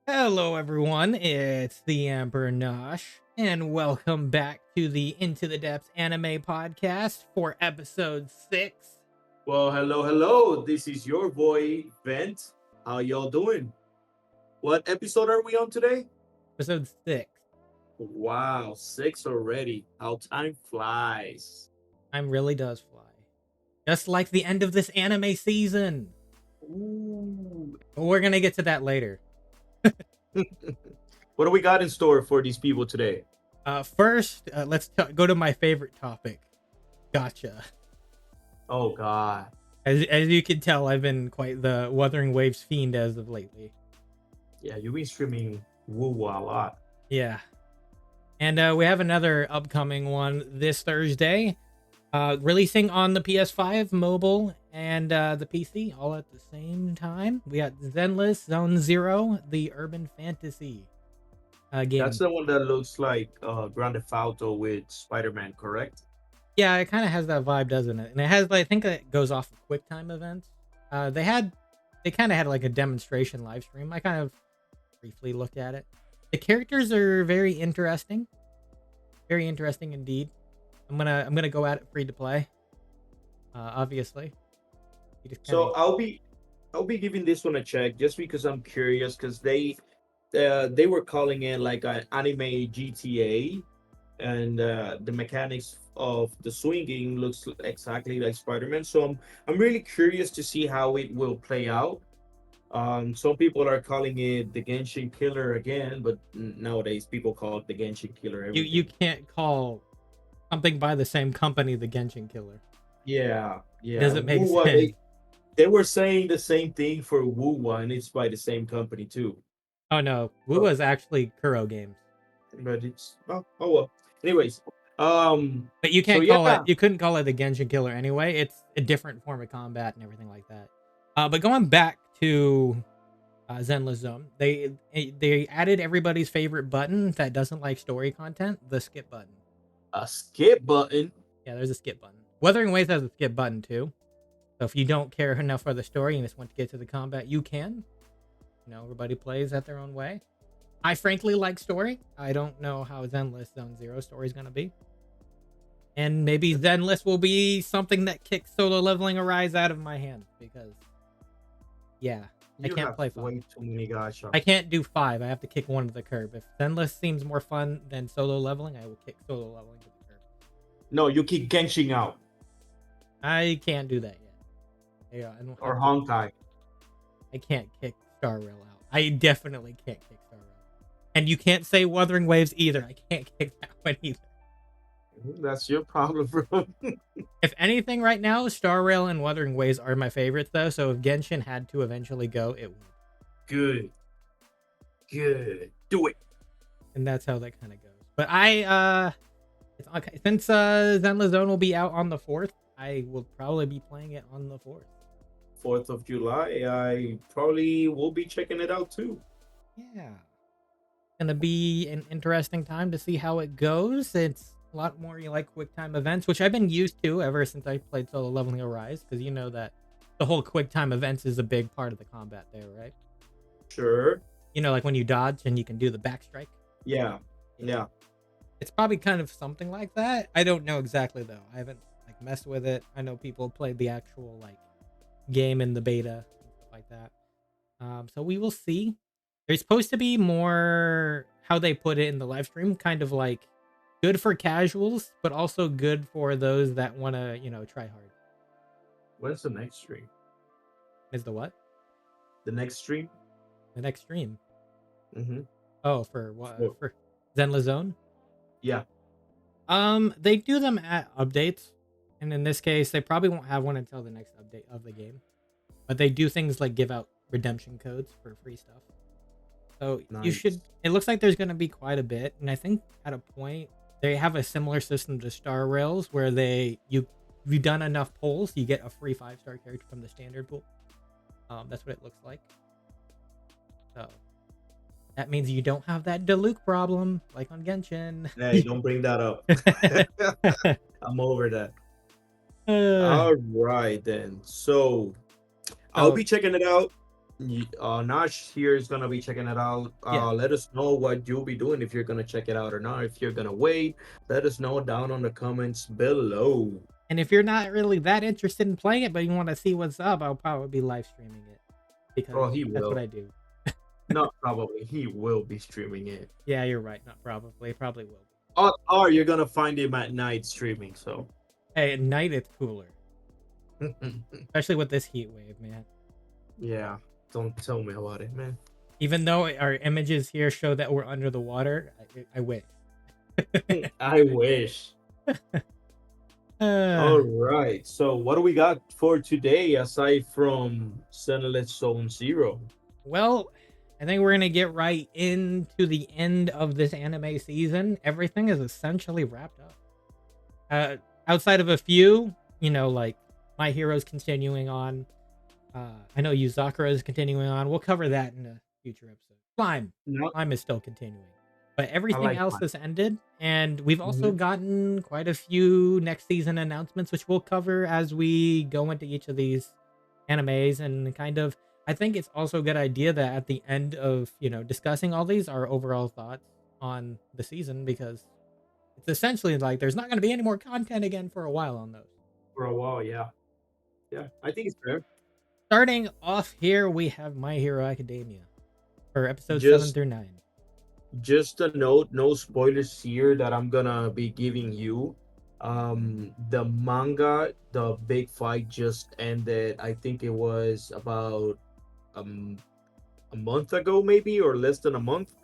Hello, everyone. It's the Emperor Nosh, and welcome back to the Into the Depths anime podcast for episode 6. Well, hello. This is your boy, Vent. How y'all doing? What episode are we on today? Episode 6. Wow, six already. How time flies. Time really does fly. Just like the end of this anime season. Ooh. But we're going to get to that later. What do we got in store for these people today? First, let's go to my favorite topic, Gacha. Oh, God. As you can tell, I've been quite the Wuthering Waves fiend as of lately. Yeah, you've been streaming Woo a lot. Yeah. And we have another upcoming one this Thursday, releasing on the PS5, mobile, and the PC all at the same time. We got Zenless Zone Zero, the urban fantasy game. That's the one that looks like Grand Theft Auto with Spider-Man, correct? Yeah, it kind of has that vibe, doesn't it? And it has, I think it goes off of QuickTime events. They kind of had like a demonstration live stream. I kind of briefly looked at it. The characters are very interesting indeed. I'm gonna go at it free to play. Obviously. So I'll be giving this one a check just because I'm curious because they were calling it like an anime GTA, and the mechanics of the swinging looks exactly like Spider-Man. So I'm really curious to see how it will play out. Some people are calling it the Genshin Killer again, but nowadays people call it the Genshin Killer you everything. can't call something by the same company the Genshin Killer. Yeah, It yeah. doesn't make Wuwa, sense. they were saying the same thing for Wuwa, and it's by the same company too. Oh no, Wu Oh, was actually Kuro Games. but it's oh well. Anyways, um, But you so can't call it. yeah, You couldn't call it the Genshin Killer anyway. It's a different form of combat and everything like that. But going back to Zenless Zone, they added everybody's favorite button that doesn't like story content, the skip button. a skip button. Yeah, there's a skip button. Wuthering Waves has a skip button too. So if you don't care enough for the story and just want to get to the combat, you can. Everybody plays at their own way. I frankly like story. I don't know how Zenless Zone Zero story is going to be. And maybe Zenless will be something that kicks solo leveling Arise out of my hand because, yeah, I You can't have play 5. way too many gacha. I can't do 5. I have to kick one to the curb. If Zenless seems more fun than solo leveling, I will kick solo leveling to the curb. No, you keep Genshin out I can't do that yet. Yeah, or Honkai. I can't kick Star Rail out. I definitely can't kick Star Rail. And you can't say Wuthering Waves either. I can't kick that one either. That's your problem, bro. If anything, right now, Star Rail and Wuthering Waves are my favorites, though. So if Genshin had to eventually go, it would. Good, good. Do it. And that's how that kind of goes. But it's okay. Since Zenless Zone will be out on the 4th, I will probably be playing it on the 4th. 4th of July. I probably will be checking it out too. Yeah. Gonna be an interesting time to see how it goes. It's a lot more like quick time events, which I've been used to ever since I played solo leveling Arise, because you know that the whole quick time events is a big part of the combat there, right? Sure. Like when you dodge and you can do the back strike. Yeah. Yeah. It's probably kind of something like that. I don't know exactly though. I haven't messed with it. I know people played the actual game in the beta and stuff like that. So we will see. There's supposed to be more, how they put it in the live stream, kind of good for casuals, but also good for those that want to, try hard. When's the next stream? Is the what? The next stream? The next stream. Mm-hmm. Oh, for what? For Zenless Zone? Yeah. They do them at updates, and in this case, they probably won't have one until the next update of the game. But they do things like give out redemption codes for free stuff. So you Nice. should. It looks like there's going to be quite a bit, and I think at a point they have a similar system to Star Rails, where you've done enough polls, you get a free 5-star character from the standard pool. That's what it looks like. So that means you don't have that Diluc problem like on Genshin. Hey, don't bring that up. I'm over that. Uh, All right then. So I'll so be checking it out. Nash here is gonna be checking it out. Yeah. Let us know what you'll be doing, if you're gonna check it out or not. If you're gonna wait, let us know down on the comments below. And if you're not really that interested in playing it, but you want to see what's up, I'll probably be live streaming it because Oh, he that's what will. I do. Not probably. He will be streaming it. Yeah, you're right. Not probably. Probably will be. Or you're gonna find him at night streaming. So. Hey, at night it's cooler, especially with this heat wave, man. Yeah. Don't tell me about it, man. Even though our images here show that we're under the water, I wish. I wish. All right. So what do we got for today aside from Zenless Zone Zero? Well, I think we're gonna get right into the end of this anime season. Everything is essentially wrapped up. Outside of a few, like My Hero's continuing on. I know Yuzakura is continuing on. We'll cover that in a future episode. Climb is still continuing. But everything else has ended, and we've also gotten quite a few next season announcements, which we'll cover as we go into each of these animes. And kind of, I think it's also a good idea that at the end of discussing all these, our overall thoughts on the season, because it's essentially like there's not going to be any more content again for a while on those. For a while, yeah. Yeah, I think it's fair. Starting off here, we have My Hero Academia for episodes 7 through 9. Just a note, no spoilers here that I'm gonna be giving you. The manga, the big fight just ended. I think it was about a month ago, maybe, or less than a month.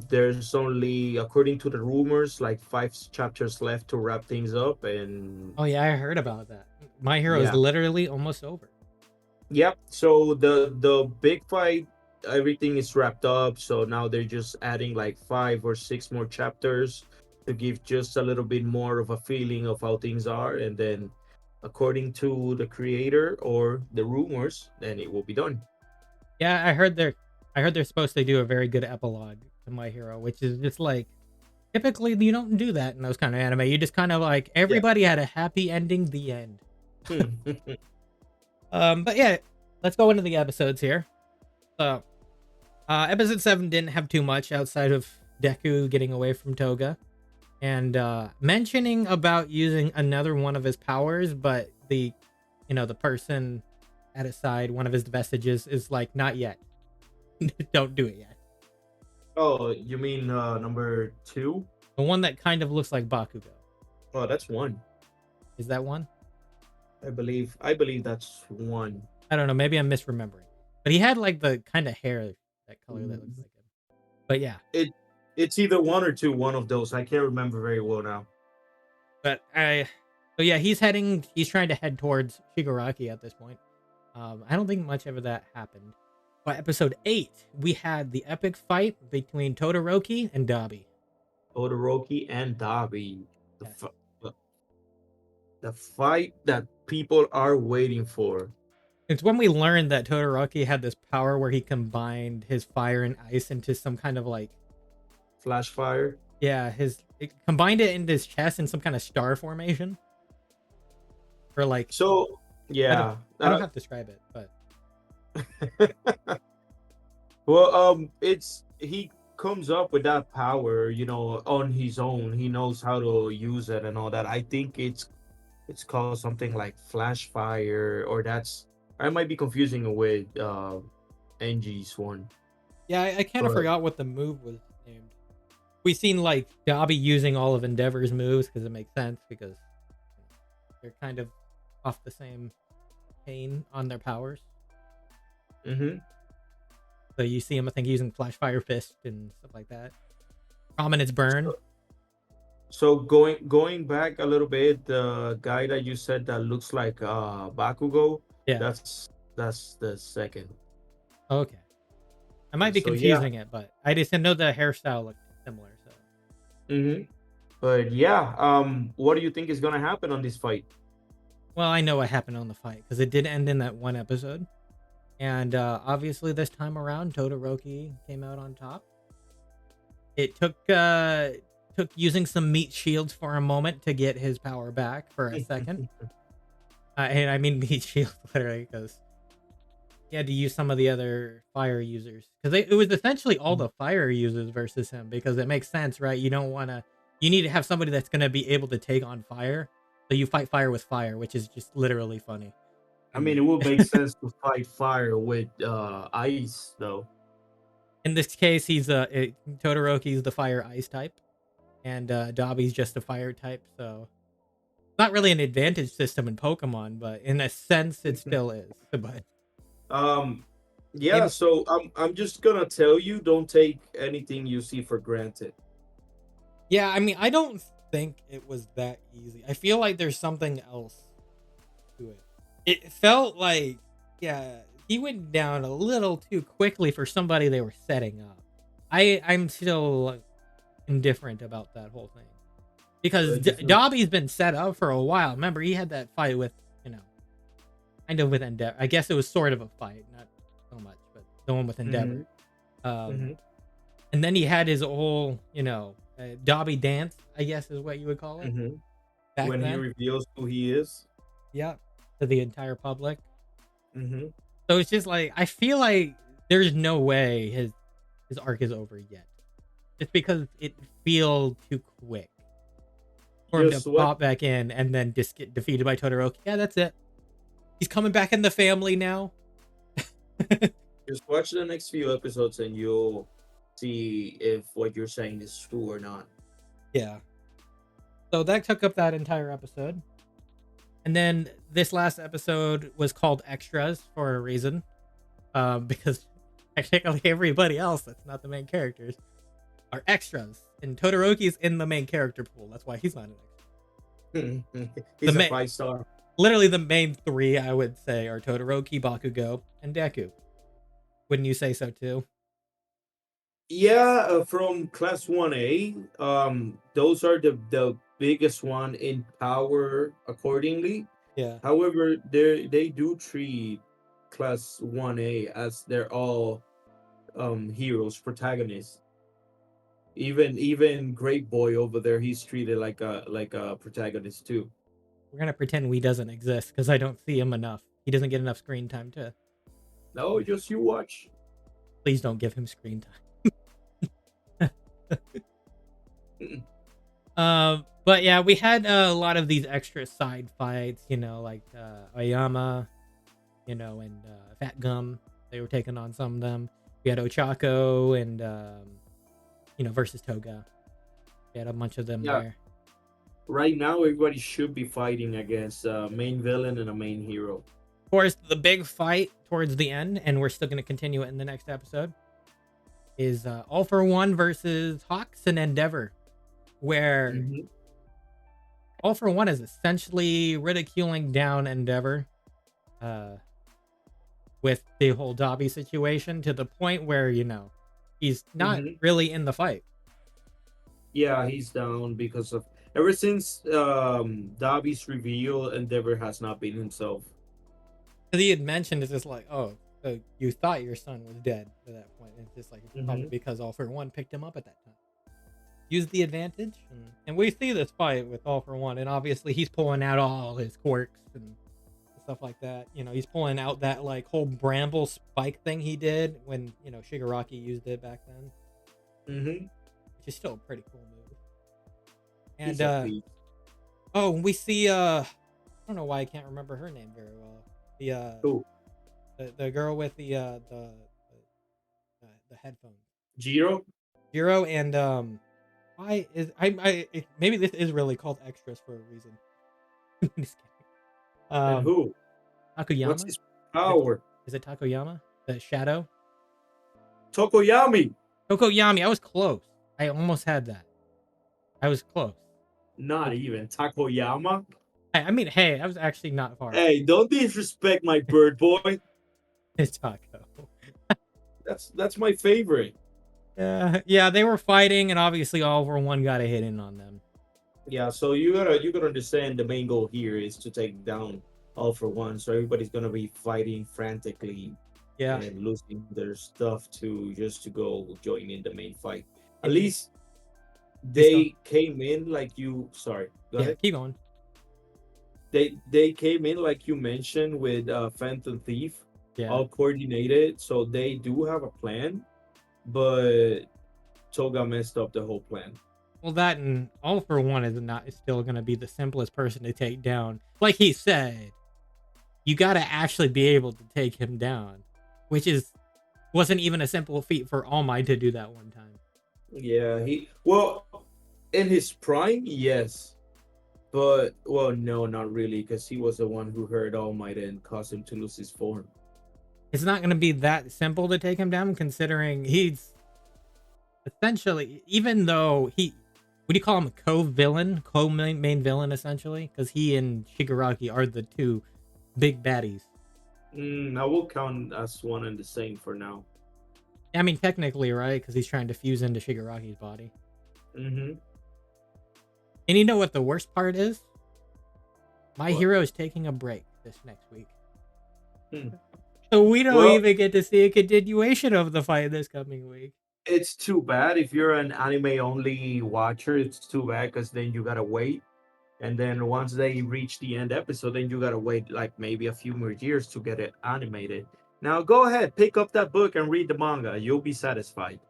There's only, according to the rumors, like 5 chapters left to wrap things up. And oh yeah, I heard about that. My Hero is literally almost over. Yep. So the big fight, everything is wrapped up. So now they're just adding like 5 or 6 more chapters to give just a little bit more of a feeling of how things are. And then, according to the creator or the rumors, then it will be done. Yeah, I heard they're supposed to do a very good epilogue to My Hero, which is just like typically you don't do that in those kind of anime. You just kind of like everybody had a happy ending, the end. But yeah, let's go into the episodes here. So, episode 7 didn't have too much outside of Deku getting away from Toga and mentioning about using another one of his powers, but the person at his side, one of his vestiges, is like, not yet. Don't do it yet. Oh, you mean number 2? The one that kind of looks like Bakugo. Oh, that's 1. Is that 1? I believe that's 1. I don't know. Maybe I'm misremembering. But he had like the kind of hair, that color that looks like him. But yeah. It's either 1 or 2, one of those. I can't remember very well now. But so yeah, he's trying to head towards Shigaraki at this point. I don't think much of that happened. By episode 8, we had the epic fight between Todoroki and Dabi. Todoroki and Dabi. The fight that people are waiting for. It's when we learned that Todoroki had this power where he combined his fire and ice into some kind of like flash fire. Yeah, it combined it into his chest in some kind of star formation. Or like, so yeah, I don't have to describe it, but well, he comes up with that power, on his own. He knows how to use it and all that. I think it's called something like flash fire, or I might be confusing it with Eng's one. Yeah, I kind of forgot what the move was named. We've seen like Dabi using all of Endeavor's moves because it makes sense, because they're kind of off the same chain on their powers. So you see him, I think, using Flash Fire Fist and stuff like that. Prominence Burn. So going back a little bit, the guy that you said that looks like Bakugo, yeah, that's the second. Okay. I might be confusing it, but I just didn't know the hairstyle looked similar. So. But yeah, what do you think is gonna happen on this fight? Well, I know what happened on the fight because it did end in that one episode, and obviously this time around, Todoroki came out on top. It took using some meat shields for a moment to get his power back for a second. And I mean meat shield literally, because he had to use some of the other fire users because it was essentially all the fire users versus him, because it makes sense, right? You need to have somebody that's going to be able to take on fire, so you fight fire with fire, which is just literally funny. I mean, it would make sense to fight fire with ice, though. In this case, Todoroki's the fire ice type, and Dobby's just a fire type, so not really an advantage system in Pokemon, but in a sense it still is. But yeah, so I'm just gonna tell you, don't take anything you see for granted. yeah, I mean, I don't think it was that easy. I feel like there's something else to it. It felt like, yeah, he went down a little too quickly for somebody they were setting up. I'm still indifferent about that whole thing, because Dobby's been set up for a while. Remember, he had that fight with, kind of with Endeavor. I guess it was sort of a fight, not so much, but the one with Endeavor. And then he had his whole, Dobby dance, I guess is what you would call it. When he reveals who he is. Yeah, to the entire public. So it's just like, I feel like there's no way his arc is over yet, just because it feels too quick for him to pop back in and then just get defeated by Todoroki. Yeah, that's it. He's coming back in the family now. Just watch the next few episodes and you'll see if what you're saying is true or not. Yeah. So that took up that entire episode. And then this last episode was called Extras for a reason. Because technically everybody else that's not the main characters are extras. And Todoroki's in the main character pool. That's why he's not an extra. He's a 5-star. Literally the main three, I would say, are Todoroki, Bakugo, and Deku. Wouldn't you say so too? Yeah, from class 1A, those are the biggest one in power accordingly. Yeah. However, they do treat class 1A as they're all heroes, protagonists. Even Great Boy over there, he's treated like a protagonist too. We're gonna pretend we doesn't exist because I don't see him enough. He doesn't get enough screen time to. No, just you watch. Please don't give him screen time. But yeah, we had a lot of these extra side fights, like Oyama, and Fat Gum. They were taking on some of them. We had Ochako and versus Toga. We had a bunch of them there. Right now, everybody should be fighting against a main villain and a main hero. Of course, the big fight towards the end, and we're still going to continue it in the next episode, is All for One versus Hawks and Endeavor, where All for One is essentially ridiculing down Endeavor with the whole Dobby situation, to the point where, he's not really in the fight. Yeah, he's down because of ever since Dobby's reveal, Endeavor has not been himself. He had mentioned it's just like, oh, so you thought your son was dead at that point. It's just like, it's probably because All for One picked him up at that time. Use the advantage, and we see this fight with All for One, and obviously he's pulling out all his quirks and stuff like that. He's pulling out that like whole bramble spike thing he did when Shigaraki used it back then. Which is still a pretty cool move. And we see I don't know why I can't remember her name very well. The girl with the headphones. Jiro and why is maybe this is really called Extras for a reason. Just kidding. And who? Takoyama? What's his power? Is it Takoyama? The shadow? Tokoyami. I was close. I almost had that. I was close. Not even Takoyama. I mean, hey, I was actually not far. Hey, don't disrespect my bird boy. It's Taco. That's my favorite. Yeah, they were fighting, and obviously All for One got a hit in on them. Yeah, so you gotta understand the main goal here is to take down All for One. So everybody's gonna be fighting frantically, and losing their stuff to go join in the main fight. At least they came in like you. Sorry, go ahead. Keep going. They came in like you mentioned with Phantom Thief. Yeah. all coordinated. So they do have a plan, but Toga messed up the whole plan. Well, that and All for One is still going to be the simplest person to take down. Like he said, you got to actually be able to take him down, which wasn't even a simple feat for All Might to do that one time. Yeah, well, in his prime, yes. But well, no, not really, because he was the one who hurt All Might and caused him to lose his form. It's not going to be that simple to take him down, considering he's essentially, even though would you call him a co-villain, co-main villain, essentially? Because he and Shigaraki are the two big baddies. I will count as one and the same for now. I mean, technically, right? Because he's trying to fuse into Shigaraki's body. Mm-hmm. And you know what the worst part is? My What? hero is taking a break this next week. Hmm. So we don't even get to see a continuation of the fight this coming week. It's too bad if you're an anime only watcher. It's too bad because then you gotta wait, and then once they reach the end episode, then you gotta wait like maybe a few more years to get it animated. Now go ahead, pick up that book and read the manga. You'll be satisfied.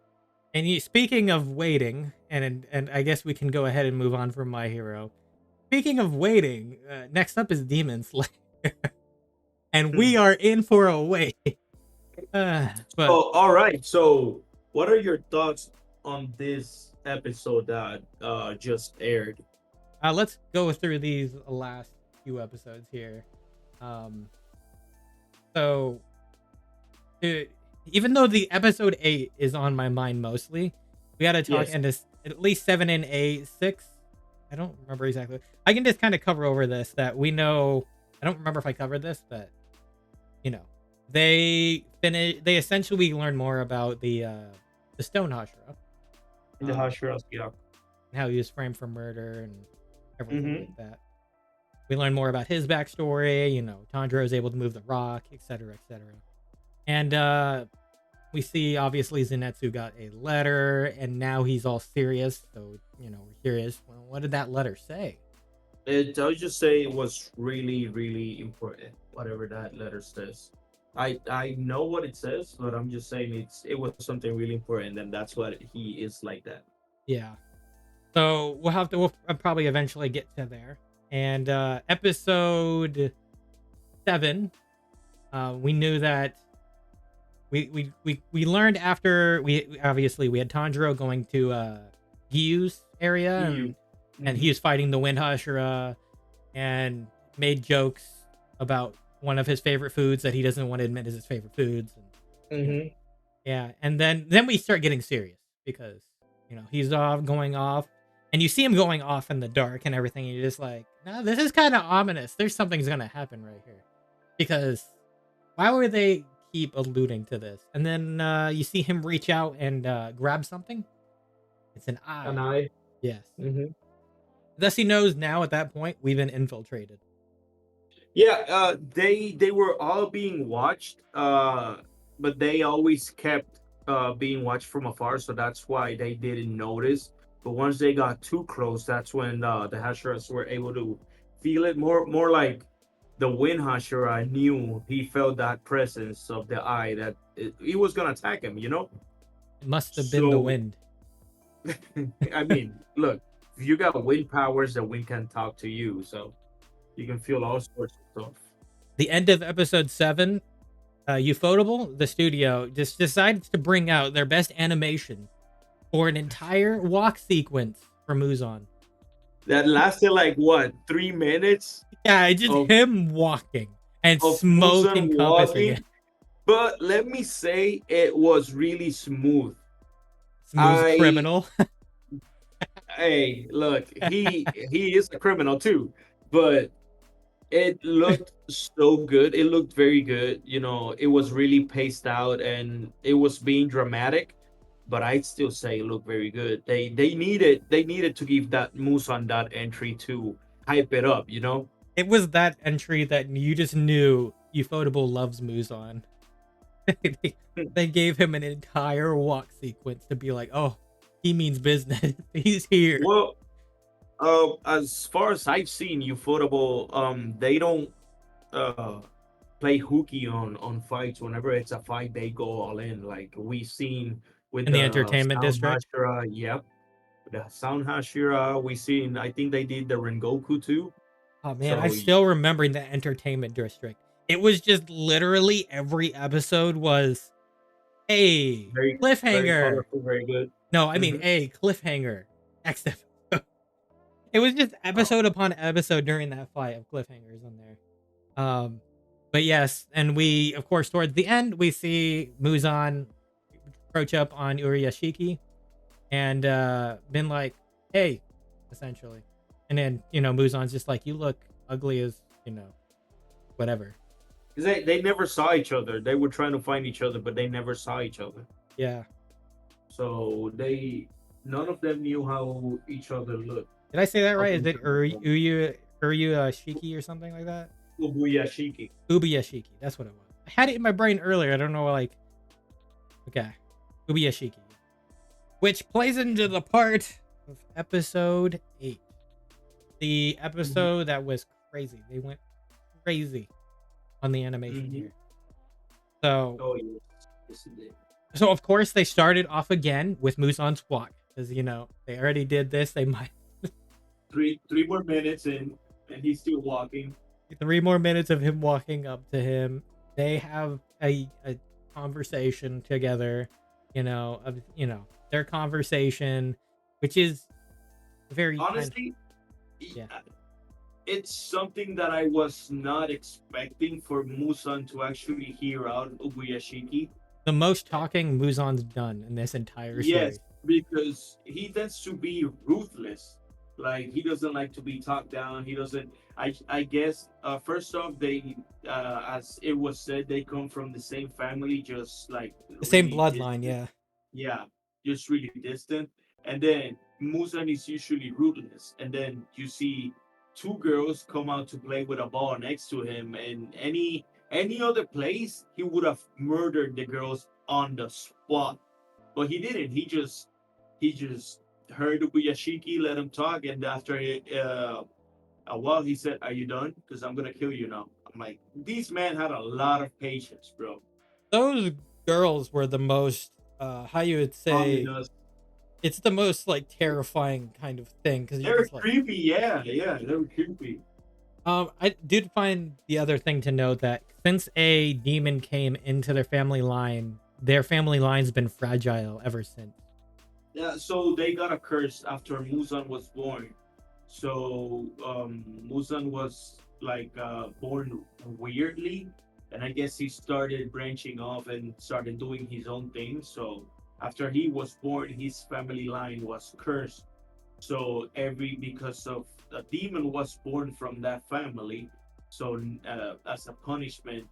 And speaking of waiting, and I guess we can go ahead and move on from My Hero. Speaking of waiting, next up is Demon Slayer. And we are in for a wait. All right. So, what are your thoughts on this episode that just aired? Let's go through these last few episodes here. So, even though the episode 8 is on my mind mostly, we got to talk into at least 7 and 8, 6. I don't remember exactly. I can just kind of cover over this that we know. I don't remember if I covered this, but you know, they essentially learn more about the Stone Hashira. The Hashiras, yeah. And how he was framed for murder and everything like that. We learn more about his backstory. You know, Tanjiro is able to move the rock, etc., etc. And we see obviously Zenitsu got a letter, and now he's all serious. So you know, we're curious. Well, what did that letter say? I'll just say it was really, really important. Whatever that letter says, I know what it says, but I'm just saying it was something really important, and that's what he is like that. Yeah. So we'll probably eventually get to there. And episode 7, we knew that we learned after we had Tanjiro going to Gyu's area and he was fighting the Wind Hashira and made jokes about one of his favorite foods that he doesn't want to admit is his favorite foods. And, yeah, and then we start getting serious because you know he's going off, and you see him going off in the dark and everything. And you're just like, no, this is kind of ominous. There's something's gonna happen right here, because why would they keep alluding to this? And then you see him reach out and grab something. It's an eye. An eye. Yes. Thus he knows now at that point we've been infiltrated. Yeah, they were all being watched, but they always kept being watched from afar, so that's why they didn't notice. But once they got too close, that's when the Hashiras were able to feel it more like the Wind Hashira knew. He felt that presence of the eye that he was gonna attack him. You know, it must have been the wind. I mean, look, if you got wind powers, the wind can talk to you, so you can feel all sorts of stuff. The end of episode 7, Ufotable, the studio, just decides to bring out their best animation for an entire walk sequence for Muzan. That lasted like what, 3 minutes? Yeah, just him walking and smoke encompassing it. But let me say, it was really smooth. Smooth criminal. Hey, look, he is a criminal too, but it looked so good. It looked very good. You know, it was really paced out and it was being dramatic, but I'd still say it looked very good. They needed to give that Musan that entry to hype it up, you know? It was that entry that you just knew Ufotable loves Muzan. They gave him an entire walk sequence to be like, oh, he means business. He's here. Well, as far as I've seen Ufotable, they don't play hooky on fights. Whenever it's a fight, they go all in. Like we seen with In the the entertainment Sound district. Hashira. Yep, the Sound Hashira. We seen. I think they did the Rengoku too. Oh man, I So still remembering the entertainment district. It was just literally every episode was a very very cliffhanger. colorful, very good. No, I mean Hmm. a cliffhanger. Next episode. It was just Oh, episode upon episode during that fight of cliffhangers on there. But yes, and we of course towards the end we see Muzan approach up on Uriyashiki and been like, "Hey," essentially, and then Muzan's just like, "You look ugly as whatever." because they never saw each other. They were trying to find each other, but they never saw each other. Yeah. So they none of them knew how each other looked Did I say that up right? Is it until that point. Shiki or something like that? Ubuyashiki. Ubiyashiki. That's what it was. I had it in my brain earlier. I don't know, like, okay. Ubiyashiki. Which plays into the part of episode 8. The Mhm. episode that was crazy. They went crazy on the animation Mhm. here. So, Oh yes, yes it did. so of course they started off again with Muzan's walk. Because, they already did this. They might Three more minutes and he's still walking. 3 more minutes of him walking up to him. They have a conversation together, their conversation, which is very kind of, Honestly, yeah, it's something that I was not expecting for Musan to actually hear out Ubuyashiki. the most talking Muzan's done in this entire Yes, series. because he tends to be ruthless. Like he doesn't like to be talked down. He doesn't. I guess first off, they as it was said, they come from the same family, just like The same really bloodline, distant. yeah. Yeah, just really distant. And then Musan is usually ruthless. And then you see two girls come out to play with a ball next to him. And any other place, he would have murdered the girls on the spot. But he didn't. He just heard Ubuyashiki, let him talk, and after a while, he said, "Are you done? Because I'm gonna kill you now." I'm like, these men had a lot of patience, bro. Those girls were the most, how you would say, Ominous. it's the most like terrifying kind of thing because you're They're just like, creepy, yeah, yeah, they're creepy. I did find the other thing to note that since a demon came into their family line's been fragile ever since. Yeah, so they got a curse after Muzan was born. So Muzan was like born weirdly, and I guess he started branching off and started doing his own thing. So after he was born, his family line was cursed. So every because of a demon was born from that family. So as a punishment,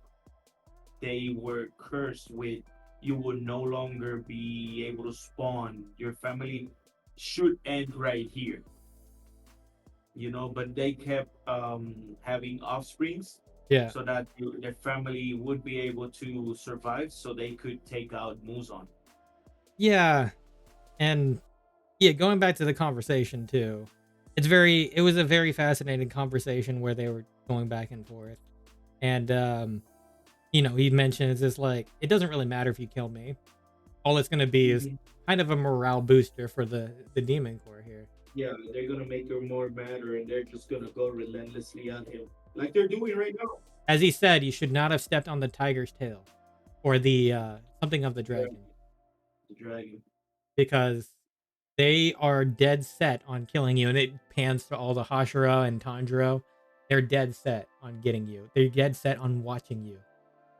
they were cursed with you would no longer be able to spawn. Your family should end right here, but they kept having offsprings Yeah. so that their family would be able to survive so they could take out Muzan. Yeah. And yeah, going back to the conversation too. It was a very fascinating conversation where they were going back and forth. And he mentioned it's just like it doesn't really matter if you kill me. All it's gonna be is Mhm. kind of a morale booster for the demon core here. Yeah, they're gonna make her more madder and they're just gonna go relentlessly on him like they're doing right now. As he said, you should not have stepped on the tiger's tail or the something of the Yeah, dragon the dragon. because they are dead set on killing you. And it pans to all the Hashira and Tanjiro. They're dead set on getting you. They're dead set on watching you.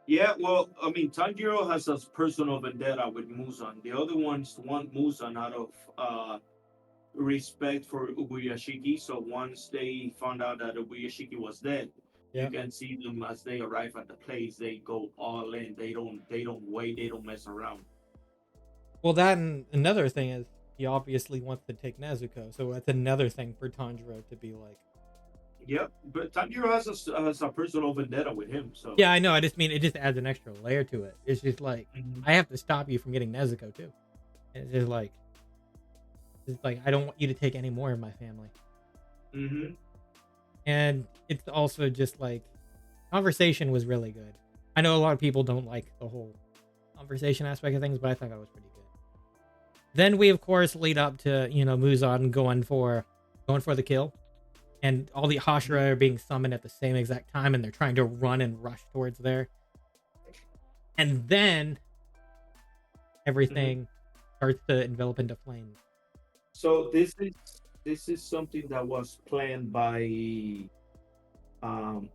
Yeah, well, I mean, Tanjiro has a personal vendetta with Muzan. The other ones want Muzan out of respect for Ubuyashiki. So once they found out that Ubuyashiki was dead, you Yeah. can see them as they arrive at the place. They go all in. They don't wait. They don't mess around. Well, that and another thing is he obviously wants to take Nezuko, so that's another thing for Tanjiro to be like. Yep, but Tanjiro has a personal vendetta with him. So Yeah, I know. I just mean it just adds an extra layer to it. It's just like mhm. I have to stop you from getting Nezuko too. And it's like I don't want you to take any more of my family. Mhm. And it's also just like Conversation was really good. I know a lot of people don't like the whole conversation aspect of things, but I thought that was pretty good. Then we of course lead up to, you know, Muzan going for the kill. And all the Hashira are being summoned at the same exact time, and they're trying to run and rush towards there. And then everything starts to envelop into flames. So this is something that was planned by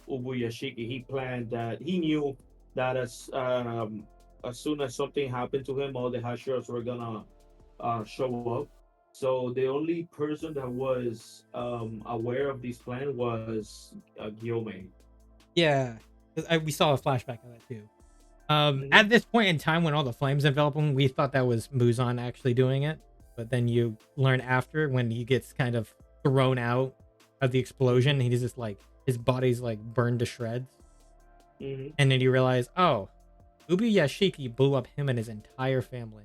Ubuyashiki. He planned that. He knew that as soon as something happened to him, all the Hashiras were gonna show up. So the only person that was aware of this plan was Gyome. Yeah, we saw a flashback of that too. Mhm. At this point in time, when all the flames envelop him, we thought that was Muzan actually doing it. But then you learn after, when he gets kind of thrown out of the explosion, he's just like, his body's like burned to shreds. Mhm. And then you realize, oh, Ubuyashiki blew up him and his entire family.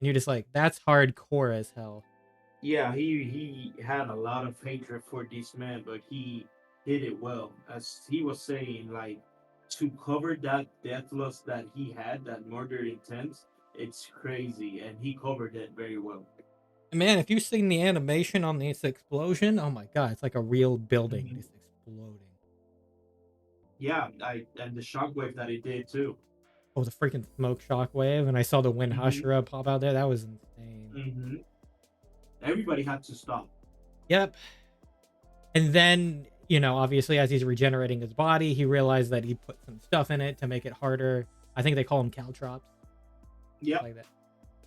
And you're just like, that's hardcore as hell. Yeah, he had a lot of hatred for this man, but he did it well. As he was saying, like to cover that death lust that he had, that murder intent, it's crazy, and he covered it very well. Man, if you've seen the animation on this explosion, oh my god, it's like a real building Mhm. just exploding. Yeah, I and the shockwave that it did too. Oh, the freaking smoke shockwave, and I saw the wind Hmm. Hashira pop out there. That was insane. Hmm. Everybody had to stop. Yep. And then, you know, obviously, as he's regenerating his body, he realized that he put some stuff in it to make it harder. I think they call them caltrops, Yep. like that.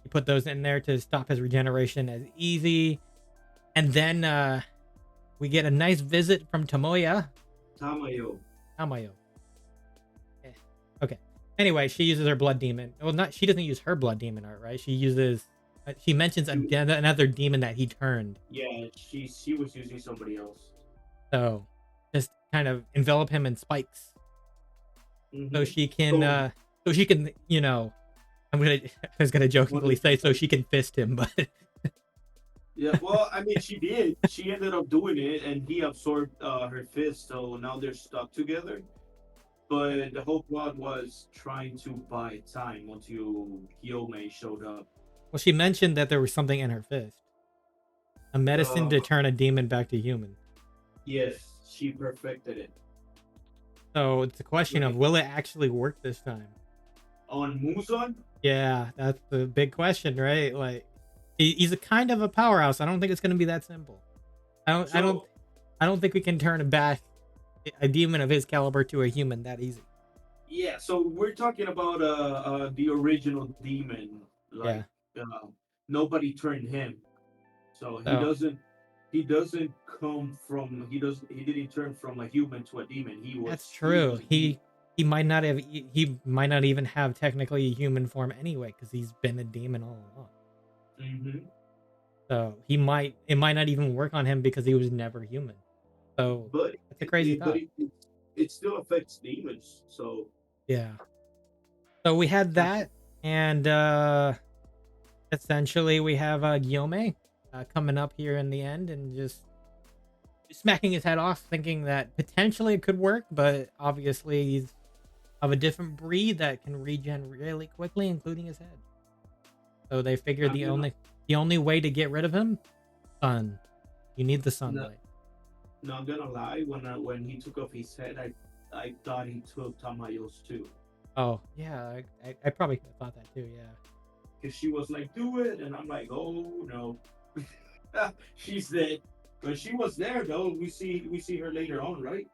He put those in there to stop his regeneration as easy. And then we get a nice visit from Tomoya. Tamayo. Tamayo. Eh, okay. Anyway, she uses her blood demon. Well, not she doesn't use her blood demon art, right? She uses. She mentions another demon that he turned. Yeah, she was using somebody else. So just kind of envelop him in spikes, so Hmm. she can, So you know, I was gonna what jokingly is say so she can fist him, but Yeah, well, I mean, she did. She ended up doing it, and he absorbed her fist. So now they're stuck together. But the whole plot was trying to buy time until Hyome showed up. well, she mentioned that there was something in her fist, a medicine Uh, to turn a demon back to human. yes, she perfected it. So it's a question of Like will it actually work this time? on Muzan. Yeah, that's the big question, right? Like he's a kind of a powerhouse. I don't think it's gonna be that simple. I don't. I don't. So I don't think we can turn back a demon of his caliber to a human that easy. yeah, so we're talking about the original demon. Yeah. Like uh, nobody turned him, so So he doesn't come from he didn't turn from a human to a demon. that's He true. was he. He might not have. He might not even have technically a human form anyway, because he's been a demon all along. Hmm. So he might. It might not even work on him because he was never human. So But that's a crazy thought. it still affects demons. So Yeah. So we had that, and essentially we have Guillaume coming up here in the end and just smacking his head off, thinking that potentially it could work, but obviously he's of a different breed that can regen really quickly, including his head. So they figured I'm gonna the only way to get rid of him, sun. You need the no, sunlight. not gonna lie. When he took off his head, I thought he took Tamayo's too, Oh yeah, I probably could have thought that too. Yeah, because she was like, "Do it," and I'm like, "Oh no." She's dead. But she was there though. We see her later on, right?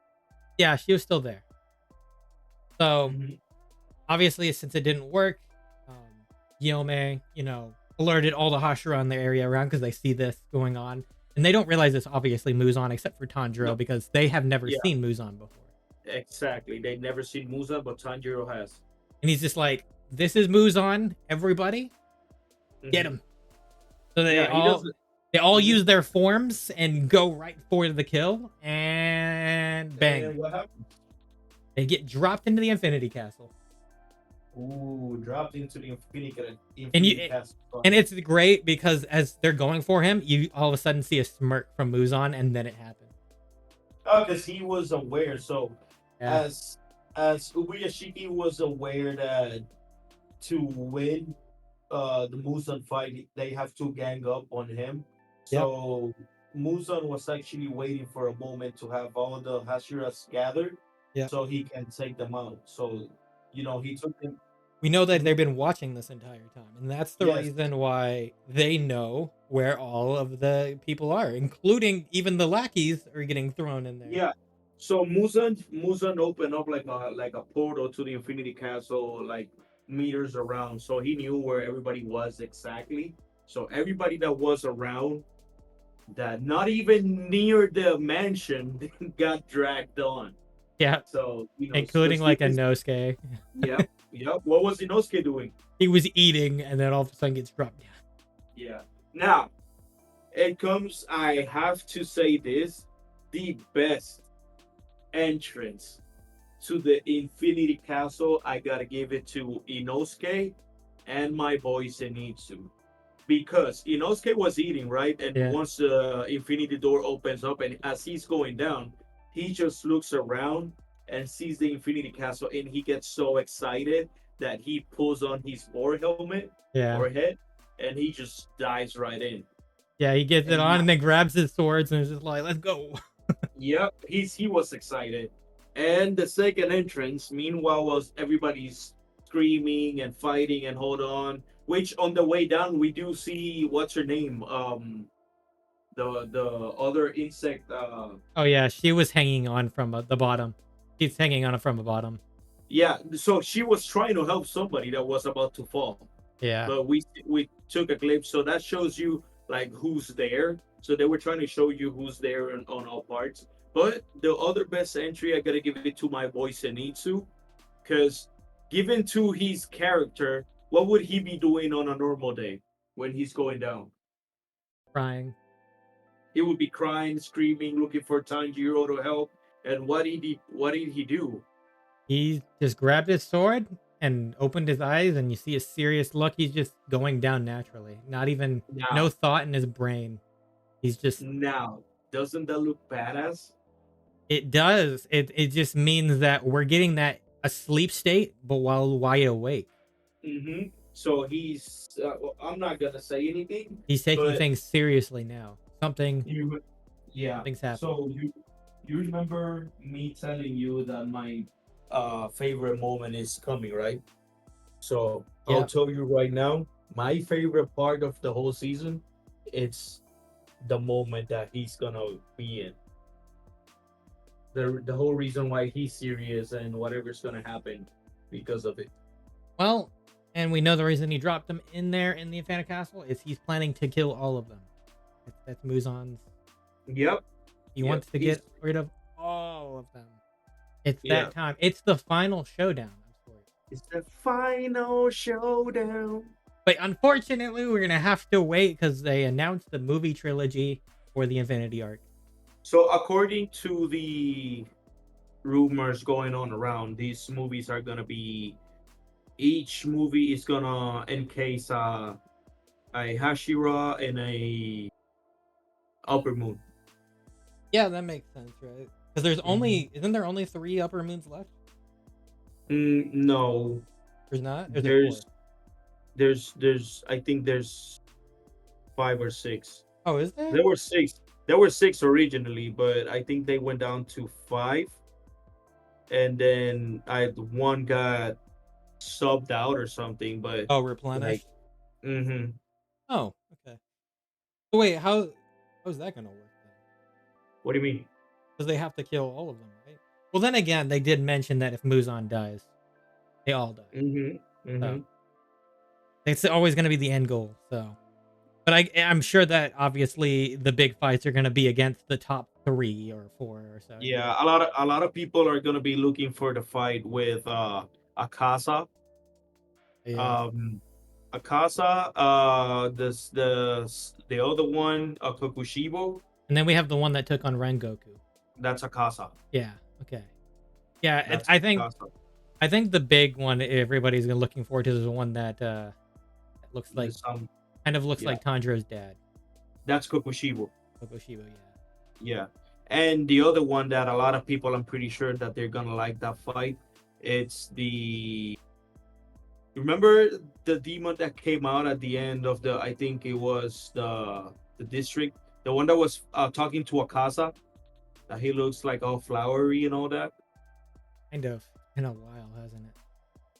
yeah, she was still there. So Hmm. obviously, since it didn't work, um, Guillaume, you know, alerted all the Hashira in the area around because they see this going on, and they don't realize it's obviously Muzan except for Tanjiro No, because they have never yeah, seen Muzan before. exactly. They never seen Musa, but Tanjiro has. And he's just like, "This is Muzan, everybody, get Hmm. him!" So Yeah, he doesn't. they all Mhm. use their forms and go right for the kill, and bang, And what happened? they get dropped into the Infinity Castle. Ooh, dropped into the And Infinity you Castle. and it's great because as they're going for him, you all of a sudden see a smirk from Muzan, and then it happens. Oh, because he was aware. So Yeah. as Ubuyashiki was aware that to win the Muzan fight, they have to gang up on him. Yep. So Muzan was actually waiting for a moment to have all the Hashiras gathered Yep. so he can take them out. So, he took them. We know that Mhm. they've been watching this entire time, and that's the Yes, reason why they know where all of the people are, including even the lackeys are getting thrown in there. yeah. So Muzan opened up like a portal to the Infinity Castle, like meters around. So he knew where everybody was exactly. So everybody that was around, that not even near the mansion, got dragged on. Yeah, So including because like a Nosuke. yep, yep. What was Inosuke doing? He was eating, and then all of a sudden gets dropped down. Yeah. Now it comes. I have to say this: the best entrance to the Infinity Castle. I gotta give it to Inosuke and my boy Zenitsu. Because Inosuke was eating, right? And Yeah, once the Infinity Door opens up, and as he's going down, he just looks around and sees the Infinity Castle, and he gets so excited that he pulls on his boar helmet yeah, or head, and he just dives right in. yeah. He gets it And on, now, and then grabs his swords, and is just like, "Let's go." yep, he was excited. And the second entrance, meanwhile, was everybody's screaming and fighting and hold on. Which on the way down, we do see what's her name, the other insect. Oh yeah, she was hanging on from the bottom. She's hanging on from the bottom. Yeah, so she was trying to help somebody that was about to fall, Yeah, but we took a glimpse, so that shows you like who's there. So they were trying to show you who's there on all parts. But the other best entry, I gotta give it to my boy Zenitsu, because given to his character, what would he be doing on a normal day when he's going down? crying. He would be crying, screaming, looking for Tanjiro to help. And what did he do? He just grabbed his sword and opened his eyes, and you see a serious look. He's just going down naturally. Not even no Now, thought in his brain. He's just now, doesn't that look badass? it does. It just means that we're getting that a sleep state, but while wide awake. So well, I'm not gonna say anything, He's taking but things seriously now. you, yeah. Something's happening. So you remember me telling you that my favorite moment is coming, right? So I'll Yeah. tell you right now, my favorite part of the whole season, it's the moment that he's gonna be in. The whole reason why he's serious and whatever's gonna happen because of it. Well, and we know the reason he dropped them in there in the Infinite Castle is he's planning to kill all of them. That's Muzan's. Yep. He Yep. wants to get rid of all of them. It's Yeah. that time. It's the final showdown. I'm sorry. It's the final showdown. But unfortunately, we're gonna have to wait because they announced the movie trilogy for the Infinity Arc. So according to the rumors going on around, these movies are gonna be, each movie is gonna encase a Hashira and a Upper Moon. Yeah, that makes sense, right? Because there's Hmm. only isn't there only 3 upper moons left? No, There's not. Or is there 4? there's there's I think there's 5 or 6. Oh, is there? There were six. There were six originally, but I think they went down to 5, and then one got subbed out or something. But Oh, like, replenished. hmm Oh, okay. So wait, how's that gonna work then? what do you mean? Because they have to kill all of them, right? Well, then again, they did mention that if Muzan dies, they all die. hmm So hmm it's always gonna be the end goal. So, but I'm sure that obviously the big fights are gonna be against the top 3 or 4 or so. Yeah, a lot of people are gonna be looking for the fight with Akasa. Yes. Um, Akasa, the other one, Kokushibo, And then we have the one that took on Rengoku. that's Akasa. Yeah. Okay. Yeah. That's I think Akasa. the big one everybody's looking forward to is the one that looks like There's kind of looks yeah, like Tanjiro's dad, that's Kokushibo. Togoshiba. Yeah. Yeah. And the other one that a lot of people, I'm pretty sure that they're gonna like that fight. It's the remember the demon that came out at the end of the, I think it was the district, the one that was talking to Akasa, that he looks like all flowery and all that. Kind of. It's been a while, hasn't it?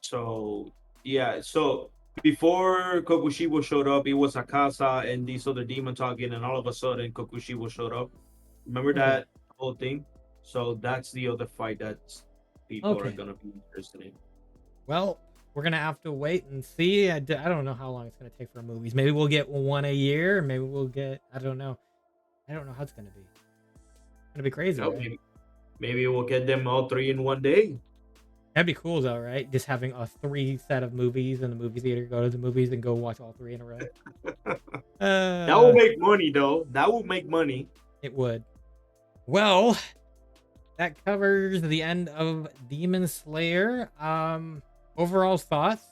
So yeah, so before Kokushibo showed up, it was Akasa and this other demon talking, and all of a sudden Kokushibo showed up. Remember Right. that whole thing? So that's the other fight that people are Okay. gonna be interested in. Well, we're gonna have to wait and see. I don't know how long it's gonna take for movies. Maybe we'll get one a year. Maybe we'll get. I don't know. I don't know how it's gonna be. It's gonna be crazy, Oh, right? maybe we'll get them all three in one day. That'd be cool, though, right? Just having a 3 set of movies in the movie theater. Go to the movies and go watch all 3 in a row. That will Uh, make money though. That will make money. it would. Well, that covers the end of Demon Slayer. Overall thoughts.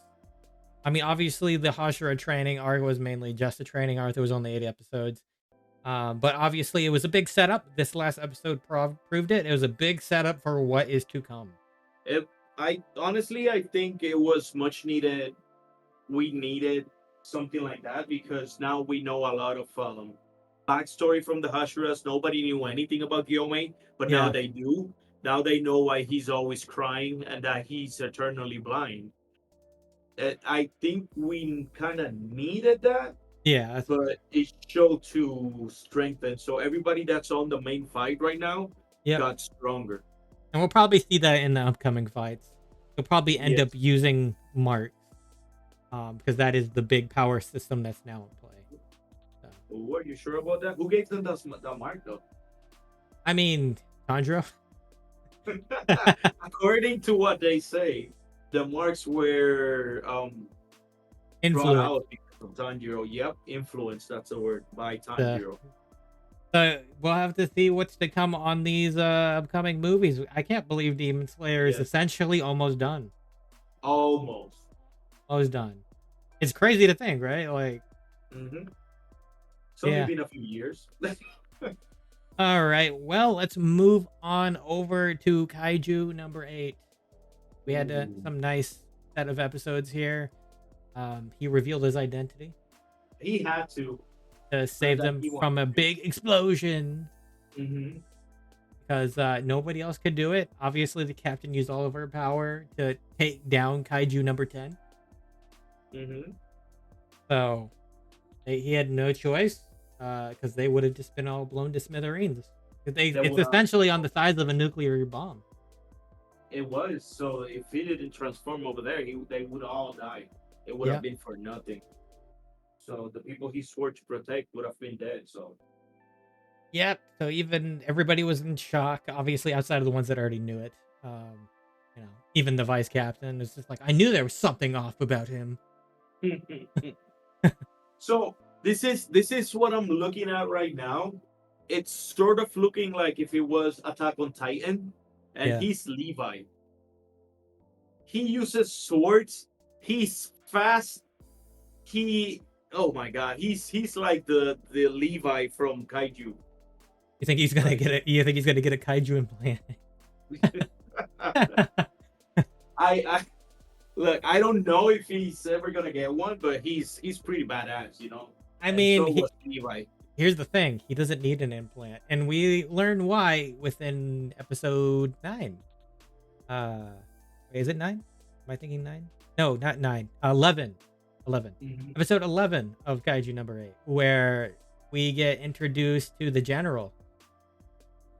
I mean, obviously the Hashira training arc was mainly just a training arc. There was only 80 episodes. But obviously it was a big setup. This last episode proved it. It was a big setup for what is to come. If I honestly, I think it was much needed. We needed something like that because now we know a lot of backstory from the Hashiras. Nobody knew anything about Gyomei, but now Yeah. they do. Now they know why he's always crying and that he's eternally blind. I think we kind of needed that, Yeah, that's fair. but it showed to strengthen. So everybody that's on the main fight right now Yep. got stronger. And we'll probably see that in the upcoming fights. You'll probably end up Yes. using Marks. Because that is the big power system that's now in play. So, Oh, are you sure about that? Who gave them the mark though? I mean, Tanjiro. According to what they say, the marks were brought Influence. out because of Tanjiro. Yep, influence. That's the word by Uh, Tanjiro. so we'll have to see what's to come on these upcoming movies. I can't believe Demon Slayer is Yes, essentially almost done. almost. Almost done. It's crazy to think, right? Like, Mm-hmm. It's only yeah. been a few years. All right. Well, let's move on over to Kaiju number 8. We had Ooh. some nice set of episodes here. He revealed his identity He had to. to save That them he wanted from a to. big explosion Mm-hmm. because nobody else could do it. Obviously, the captain used all of her power to take down Kaiju number 10. Mm-hmm. So he had no choice because they would have just been all blown to smithereens. That It's would essentially on the size of a nuclear bomb. it was. So if he didn't transform over there, they would all die. It would Yeah. have been for nothing. So the people he swore to protect would have been dead. So Yep. So even everybody was in shock, obviously outside of the ones that already knew it. Even the vice captain is just like, I knew there was something off about him. so this is what I'm looking at right now. It's sort of looking like if it was Attack on Titan, and Yeah. he's Levi. He uses swords. He's fast. He oh my god, he's like the Levi from Kaiju. You think he's gonna Like, get it? You think he's gonna get a kaiju implant? I look. I don't know if he's ever gonna get one, but he's pretty badass, you know. I And mean, so was Levi. here's the thing: he doesn't need an implant, and we learn why within episode 9. Is it 9? Am I thinking 9? No, not 9. 11. 11. Mhm. Episode 11 of Kaiju number 8, where we get introduced to the general,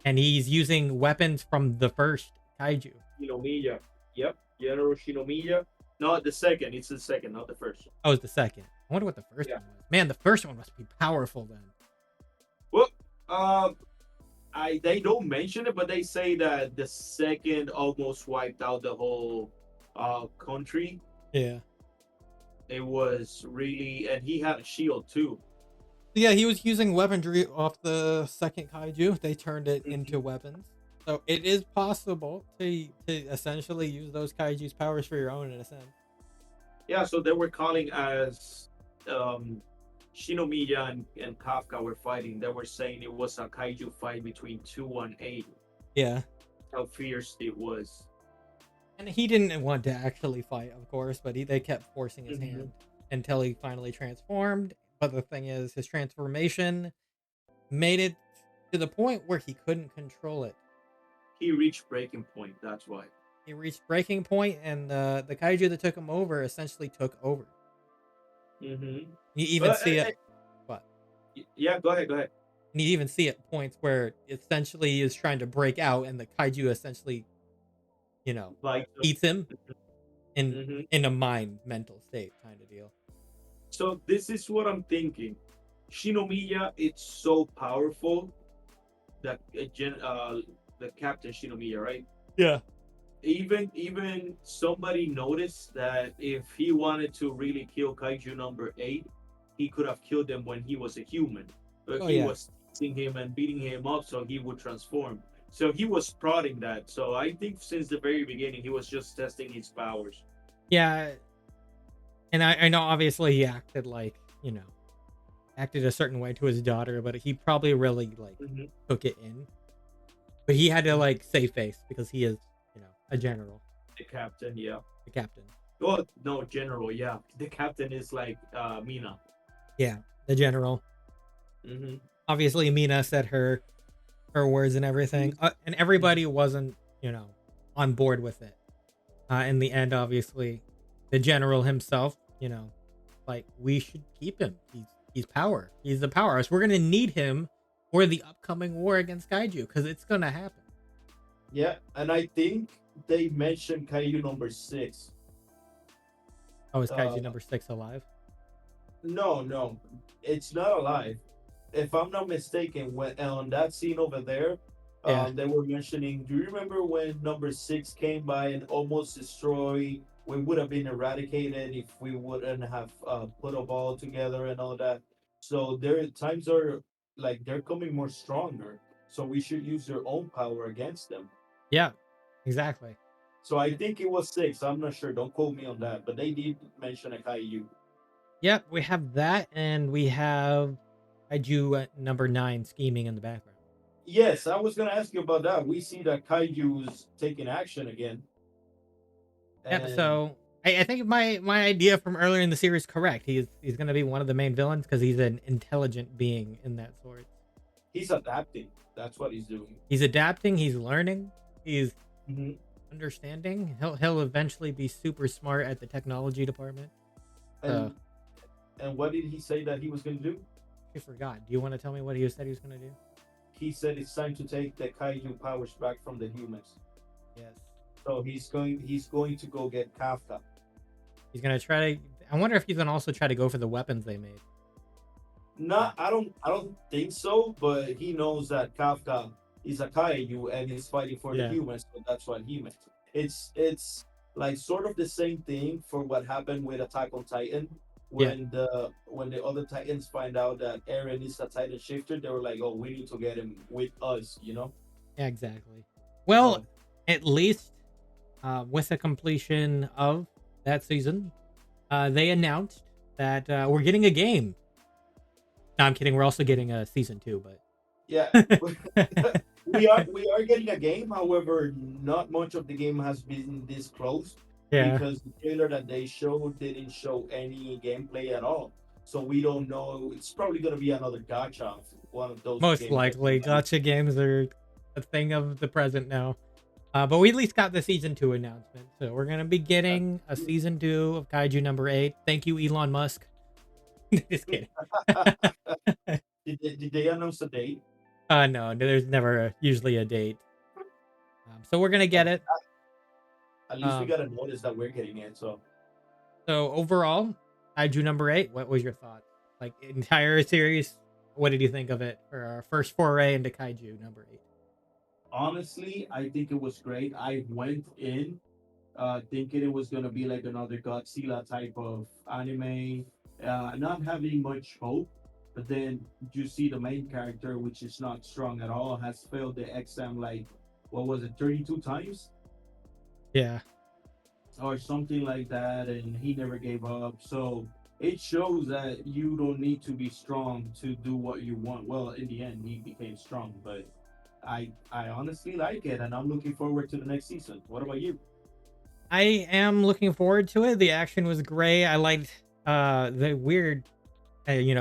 and he's using weapons from the first Kaiju. Shinomiya. Yep, General Shinomiya. No, the second. It's the second, not the first. Oh, it's the second. I wonder what the first Yeah. one was. Man, the first one must be powerful then. Well, they don't mention it, but they say that the second almost wiped out the whole country. Yeah. It was really, and he had a shield too. Yeah, he was using weaponry off the second Kaiju. They turned it Mhm. into weapons. So it is possible to essentially use those Kaiju's powers for your own in a sense. Yeah, so they were calling as Shinomiya and Kafka were fighting, they were saying it was a kaiju fight between 2 and 8. Yeah. How fierce it was. And he didn't want to actually fight, of course, but they kept forcing his Mm-hmm. hand until he finally transformed. But the thing is, his transformation made it to the point where he couldn't control it. He reached breaking point. That's why. He reached breaking point, and the kaiju that took him over essentially took over. Mm-hmm. You even see it. What? Yeah, go ahead. Go ahead. And you even see at points where essentially is trying to break out, and the kaiju essentially, Like, eats him in mm-hmm. in a mental state kind of deal. So this is what I'm thinking. Shinomiya, it's so powerful that the Captain Shinomiya, right? Yeah. Even somebody noticed that if he wanted to really kill Kaiju number 8, he could have killed him when he was a human. But Oh he yeah. was teasing him and beating him up so he would transform. So he was prodding that. So I think since the very beginning he was just testing his powers. Yeah. And I know obviously he acted acted a certain way to his daughter, but he probably really Mm-hmm. took it in. But he had to save face because he is, a general. The captain, yeah. The captain. Oh no, general, yeah. The captain is like Mina. Yeah, the general. Mm-hmm. Obviously Mina said her words and everything. And everybody wasn't, on board with it. In the end, obviously, the general himself, we should keep him. He's power. He's the powerhouse. We're gonna need him for the upcoming war against Kaiju because it's gonna happen. Yeah, and I think they mentioned Kaiju number 6. Oh, is Kaiju number 6 alive? No, it's not alive. If I'm not mistaken, when on that scene over there, Yeah. they were mentioning. Do you remember when number 6 came by and almost destroyed? We would have been eradicated if we wouldn't have put a ball together and all that. So their times are like they're coming more stronger. So we should use their own power against them. Yeah, exactly. So I think it was 6. I'm not sure. Don't quote me on that. But they did mention a Kaiju. Yep, we have that, and we have Kaiju at number 9 scheming in the background. Yes, I was gonna ask you about that. We see that Kaiju's taking action again. Yep. And So I think my idea from earlier in the series is correct. He's going to be one of the main villains because he's an intelligent being in that sort. he's adapting. That's what he's doing. He's adapting. He's learning. He's Mm-hmm. understanding. He'll eventually be super smart at the technology department. And what did he say that he was gonna do? I forgot. Do you want to tell me what he said he was going to do? He said it's time to take the Kaiju powers back from the humans. Yes. So he's going to go get Kafka. He's gonna try to. I wonder if he's gonna also try to go for the weapons they made. I don't think so, but he knows that Kafka is a Kaiju and he's fighting for the humans, so that's what he meant. It's like sort of the same thing for what happened with Attack on Titan. When the other Titans find out that Eren is a Titan shifter, they were like, "Oh, we need to get him with us," you know? Yeah, exactly. Well, at least with the completion of that season, they announced that we're getting a game. No, I'm kidding. We're also getting a season 2, but yeah, we are getting a game. However, not much of the game has been disclosed. Yeah. Because the trailer that they showed didn't show any gameplay at all. So we don't know. It's probably going to be another gacha, one of those. Most likely, gacha games are a thing of the present now. But we at least got the season 2 announcement, so we're gonna be getting a season 2 of Kaiju number 8. Thank you, Elon Musk. Just kidding. Did they announce a date? No, there's never usually a date. So we're gonna get it. At least we got to notice that we're getting it. So overall, Kaiju number 8. What was your thoughts? Like entire series, what did you think of it for our first foray into Kaiju number 8? Honestly, I think it was great. I went in thinking it was gonna be like another Godzilla type of anime, not having much hope. But then you see the main character, which is not strong at all, has failed the exam like what was it, 32 times? Yeah. Or something like that, and he never gave up. So it shows that you don't need to be strong to do what you want. Well, in the end, he became strong, but I honestly like it, and I'm looking forward to the next season. What about you? I am looking forward to it. The action was great. I liked the weird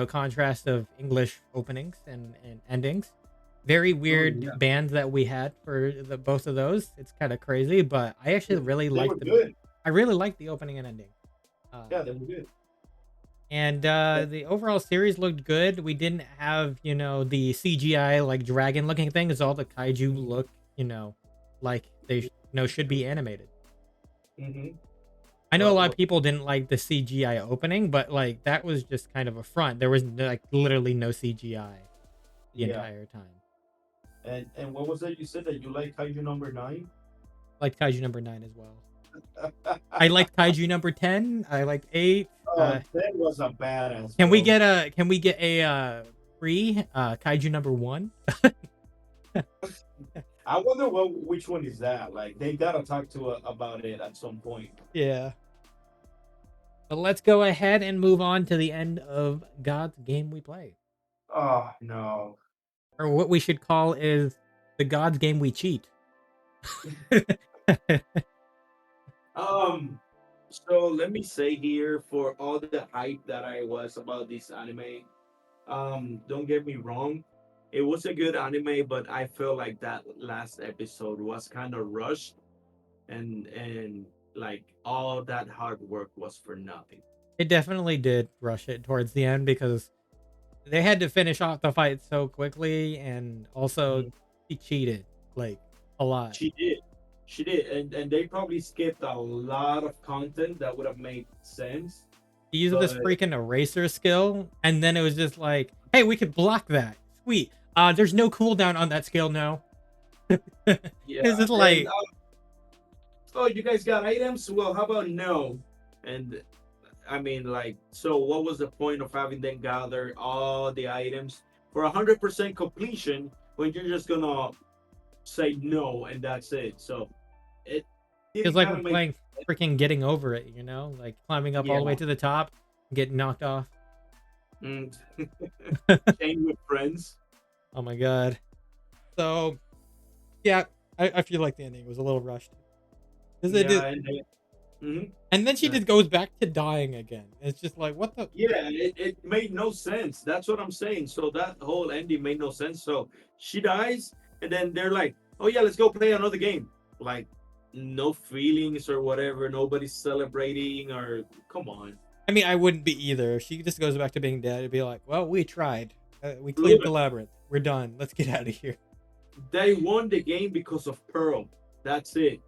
contrast of English openings and endings. Very Oh weird yeah, bands that we had for the both of those. It's kind of crazy, but I actually really they were liked the good. I really liked the opening and ending. Yeah, they were good. And Yeah. the overall series looked good. We didn't have, the CGI like dragon looking things. All the kaiju look, like they should be animated. Mm-hmm. I know a Well, lot of well, people didn't like the CGI opening, but like that was just kind of a front. There was like literally no CGI the yeah. entire time. And what was that you said that you like Kaiju number 9? Like Kaiju number 9 as well. I liked Kaiju number 10. I liked 8. Oh, that was a badass, Can we bro. get a free Kaiju number 1? I wonder which one is that. Like, they gotta talk to about it at some point. Yeah. But let's go ahead and move on to the end of God's game we play. Oh no. Or what we should call is the God's game we cheat. Um. So let me say here, for all the hype that I was about this anime, don't get me wrong, it was a good anime, but I feel like that last episode was kind of rushed, and like all that hard work was for nothing. It definitely did rush it towards the end because they had to finish off the fight so quickly, and also Mhm. he cheated like a lot. She did. She did, and they probably skipped a lot of content that would have made sense. He used this But freaking eraser skill, and then it was just like, hey, we could block that. Sweet. There's no cooldown on that skill, no. It's yeah, just and like, oh, you guys got items? Well, how about no? And I mean, like, so what was the point of having them gather all the items for 100% completion when you're just gonna say no and that's it? So it it's didn't like kind we're of make playing freaking getting over it, like climbing up all the way yeah. to the top, getting knocked off. Mm. Chain with friends. Oh my god. So yeah, I feel like the ending was a little rushed. Because it Yeah, did, mhm. and then she Uh, just goes back to dying again. It's just like, what the? yeah, it made no sense. That's what I'm saying. So that whole ending made no sense. So she dies, and then they're like, "Oh yeah, let's go play another game." Like, no feelings or whatever. Nobody's celebrating or come on. I mean, I wouldn't be either. She just goes back to being dead. It'd be like, well, we tried. We cleared the Look, labyrinth. We're done. Let's get out of here. they won the game because of Pearl. That's it.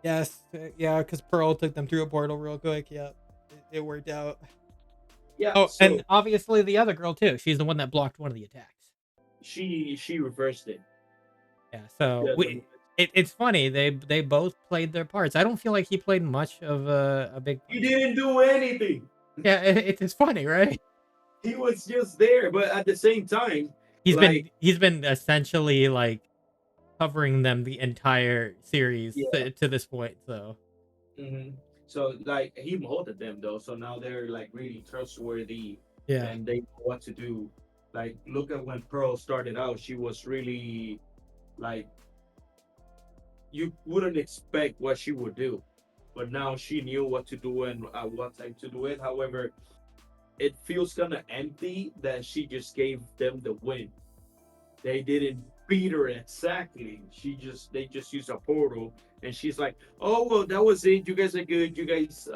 Yes, yeah, because Pearl took them through a portal real quick. Yeah, it worked out. Yeah. Oh, and So obviously the other girl too. She's the one that blocked one of the attacks. she reversed it. Yeah, so Yeah, it's funny. They both played their parts. I don't feel like he played much of a big he part. didn't do anything. Yeah, it's funny, right? He was just there, but at the same time, He's like, been essentially like covering them the entire series yeah. to this point. So So like he molded them though, so now they're like really trustworthy yeah, and they know what to do. Like look at when Pearl started out, she was really like you wouldn't expect what she would do, but now she knew what to do and at what time to do it. However, it feels kind of empty that she just gave them the win. They didn't beat her exactly. They just used a portal and she's like, "Oh well, that was it. You guys are good. You guys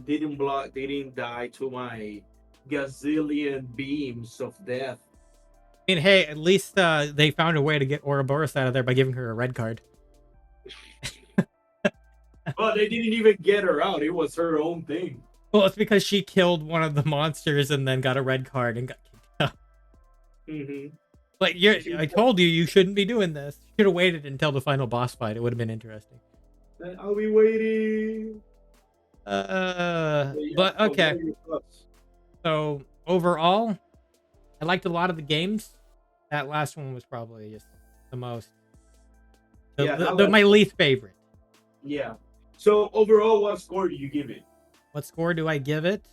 didn't die to my gazillion beams of death." I mean, hey, at least they found a way to get Ouroboros out of there by giving her a red card. But they didn't even get her out. It was her own thing. Well, it's because she killed one of the monsters and then got a red card and got kicked out. Hmm. Like I told you shouldn't be doing this. Should have waited until the final boss fight. It would have been interesting. I'll be waiting. Yeah, But so what okay. are your thoughts? So overall, I liked a lot of the games. That last one was probably just the most, Yeah, that my least favorite. yeah. So overall, what score do you give it? What score do I give it?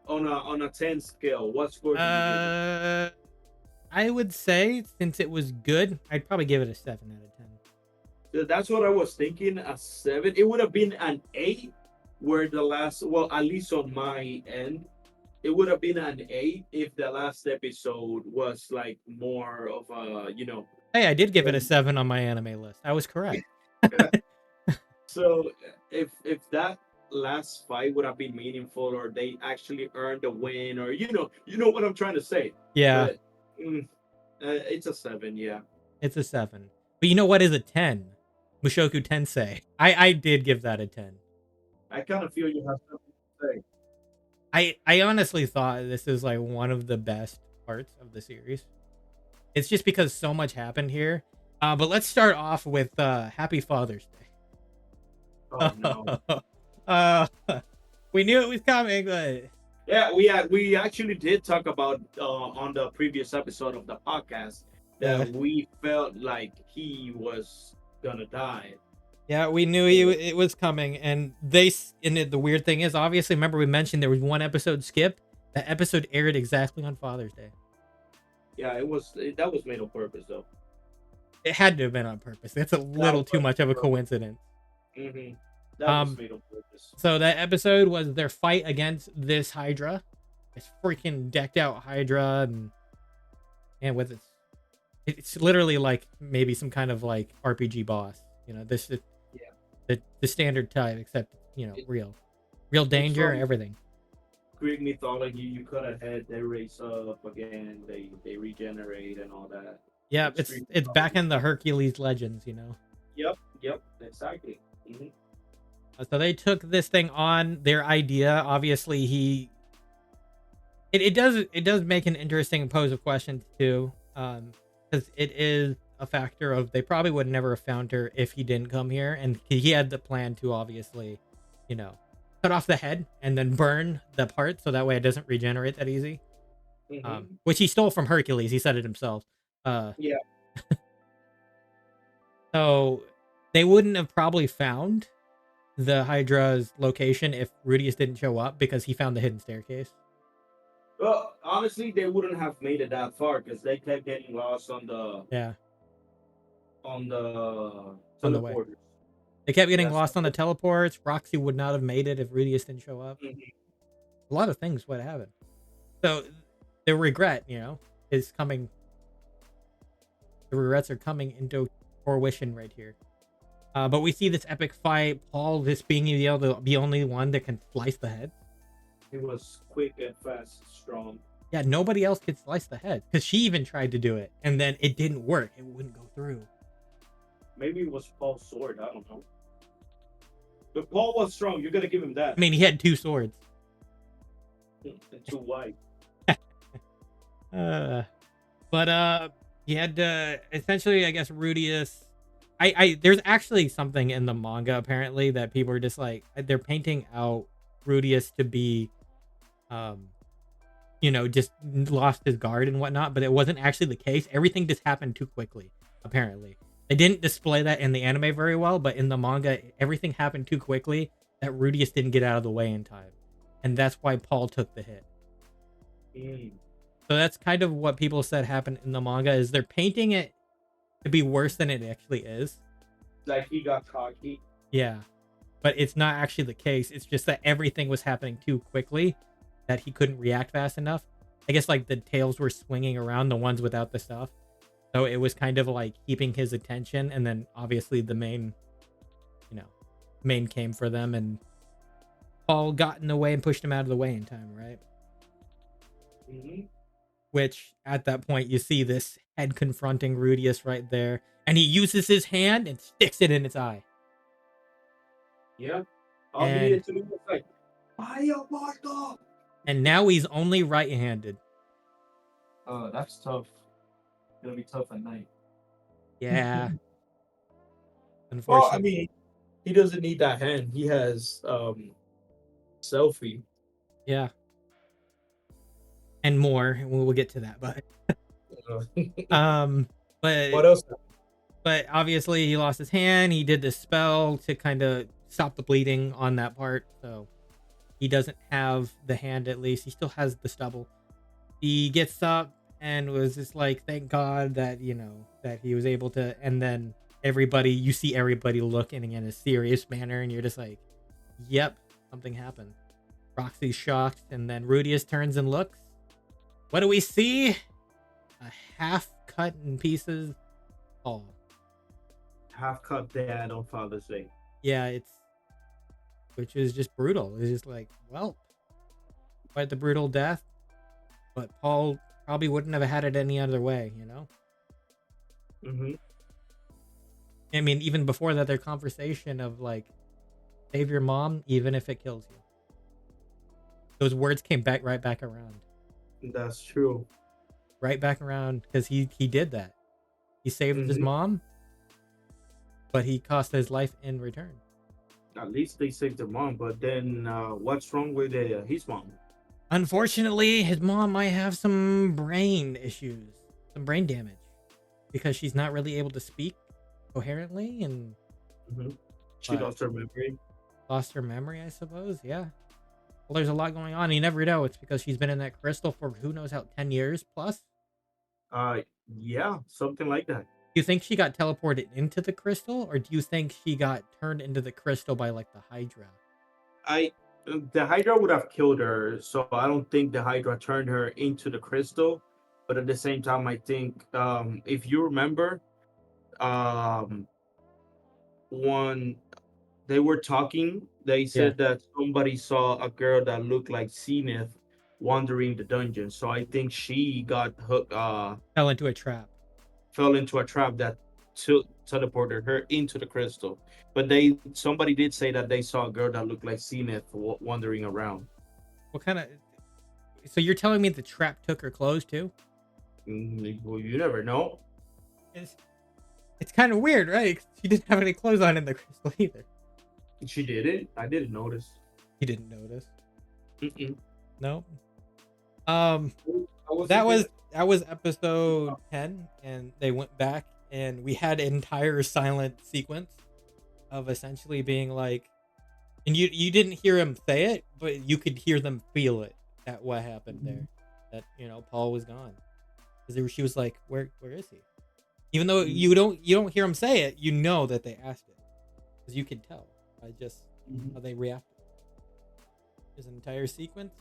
on a 10 scale, what score do you give it? I would say since it was good, I'd probably give it a 7 out of 10. That's what I was thinking. A 7. It would have been an 8, where the last, well, at least on my end, it would have been an 8 if the last episode was like more of a, Hey, I did give it a 7 on my anime list. I was correct. So if that last fight would have been meaningful, or they actually earned a win, or you know what I'm trying to say. Yeah, But it's a 7, yeah. it's a 7. But you know what is a 10? Mushoku Tensei. I did give that a 10. I kind of feel you have something to say. I honestly thought this is like one of the best parts of the series. It's just because so much happened here. But let's start off with Happy Father's Oh no. Day. uh, we knew it was coming, but Yeah, we actually did talk about on the previous episode of the podcast that we felt like he was gonna die. yeah, we knew it was coming, and the weird thing is, obviously, remember we mentioned there was one episode skip. That episode aired exactly on Father's Day. Yeah, that was made on purpose though. It had to have been on purpose. That's a little too much of a coincidence. Mm-hmm. That was made on purpose. So that episode was their fight against this Hydra, this freaking decked out Hydra, and with it's literally like maybe some kind of like RPG boss. This is the standard type, except real danger, everything. Greek mythology, you cut a head, they raise up again, they regenerate and all that. Yeah, it's back in the Hercules legends, Yep, exactly. Mm-hmm. So they took this thing on. Their idea, obviously, it does make an interesting pose of questions too, because it is a factor of they probably would never have found her if he didn't come here, and he had the plan to obviously, cut off the head and then burn the part so that way it doesn't regenerate that easy. Mm-hmm. Which he stole from Hercules. He said it himself. Yeah. So they wouldn't have probably found the Hydra's location if Rudius didn't show up because he found the hidden staircase. Well, honestly, they wouldn't have made it that far because they kept getting lost on the teleporters. They kept getting lost on the teleports. Roxy would not have made it if Rudius didn't show up. Mm-hmm. A lot of things would happen. So the regret, is coming. The regrets are coming into fruition right here. But we see this epic fight. Paul, this being the only one that can slice the head. He was quick and fast, strong. Yeah, nobody else could slice the head because she even tried to do it, and then it didn't work. It wouldn't go through. Maybe it was Paul's sword. I don't know. But Paul was strong. You're gonna give him that. I mean, he had 2 swords. And 2 white. But he had essentially, I guess, Rudius. There's actually something in the manga apparently that people are just like they're painting out Rudius to be, just lost his guard and whatnot, but it wasn't actually the case. Everything just happened too quickly. Apparently, they didn't display that in the anime very well, but in the manga, everything happened too quickly that Rudius didn't get out of the way in time, and that's why Paul took the hit. So that's kind of what people said happened in the manga is they're painting it to be worse than it actually is. Like he got cocky. Yeah. But it's not actually the case. It's just that everything was happening too quickly that he couldn't react fast enough. I guess like the tails were swinging around, the ones without the stuff. So it was kind of like keeping his attention, and then obviously the main came for them, and Paul got in the way and pushed him out of the way in time, right? Mm-hmm. Which at that point you see this head confronting Rudius right there, and he uses his hand and sticks it in its eye. Yeah. Albeit to be like, fire Marco! And now he's only right-handed. Oh, that's tough. It'll be tough at night. Yeah. Unfortunately. Well, I mean, he doesn't need that hand. He has selfie. Yeah. And more. We'll get to that, but but what else? But obviously he lost his hand. He did this spell to kind of stop the bleeding on that part. So he doesn't have the hand, at least. He still has the stubble. He gets up and was just like, thank God that, that he was able to. And then you see everybody looking in a serious manner, and you're just like, yep, something happened. Roxy's shocked, and then Rudius turns and looks. What do we see? A half cut in pieces Paul. Half cut dad on Father's Day. Yeah, which is just brutal. It's just like, well, quite the brutal death. But Paul probably wouldn't have had it any other way, Mm-hmm. I mean, even before that, their conversation of like, save your mom, even if it kills you. Those words came right back around. That's true. Right back around, because he did that. He saved his mom, but he cost his life in return. At least they saved their mom, but then what's wrong with his mom? Unfortunately, his mom might have some brain issues, some brain damage, because she's not really able to speak coherently, and she lost her memory. Lost her memory, I suppose. Yeah. Well, there's a lot going on. You never know. It's because she's been in that crystal for who knows how 10 years plus. Yeah, something like that. Do you think she got teleported into the crystal, or do you think she got turned into the crystal by like the Hydra? The Hydra would have killed her, so I don't think the Hydra turned her into the crystal. But at the same time, I think if you remember, when they were talking, they said that somebody saw a girl that looked like Zenith wandering the dungeon. So I think she got hooked. Fell into a trap. Fell into a trap that teleported her into the crystal. But somebody did say that they saw a girl that looked like Zenith wandering around. What kind of? So you're telling me the trap took her clothes too? Well, you never know. It's kind of weird, right? She didn't have any clothes on in the crystal either. She didn't. I didn't notice. You didn't notice? No. That was episode 10, and they went back, and we had an entire silent sequence of essentially being like, and you didn't hear him say it, but you could hear them feel it at what happened there. That Paul was gone, because she was like, where is he? Even though you don't hear him say it, you know that they asked it, because you can tell by just how they reacted. There's an entire sequence,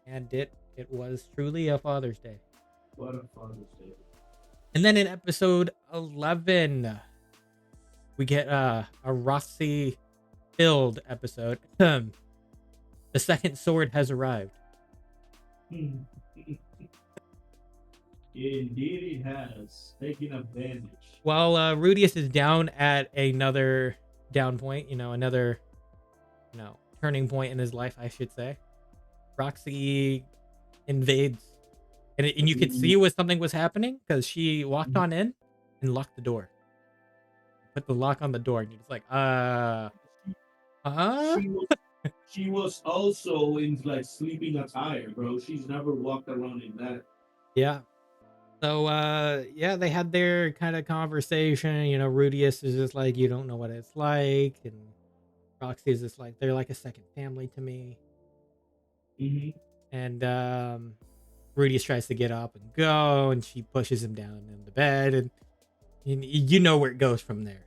and it was truly a Father's Day. What a Father's Day. And then in episode 11, we get a Roxy filled episode. The second sword has arrived. Indeed, it has. Taking advantage. While Rudius is down at another down point, another turning point in his life, I should say, Roxy invades. And you could see when something was happening, because she walked on in and locked the door. Put the lock on the door, and you're just like, She was also in like sleeping attire, bro. She's never walked around in that. Yeah. So they had their kind of conversation. Rudius is just like, you don't know what it's like, and Roxy is just like, they're like a second family to me. And Rudius tries to get up and go, and she pushes him down in the bed, and you know where it goes from there.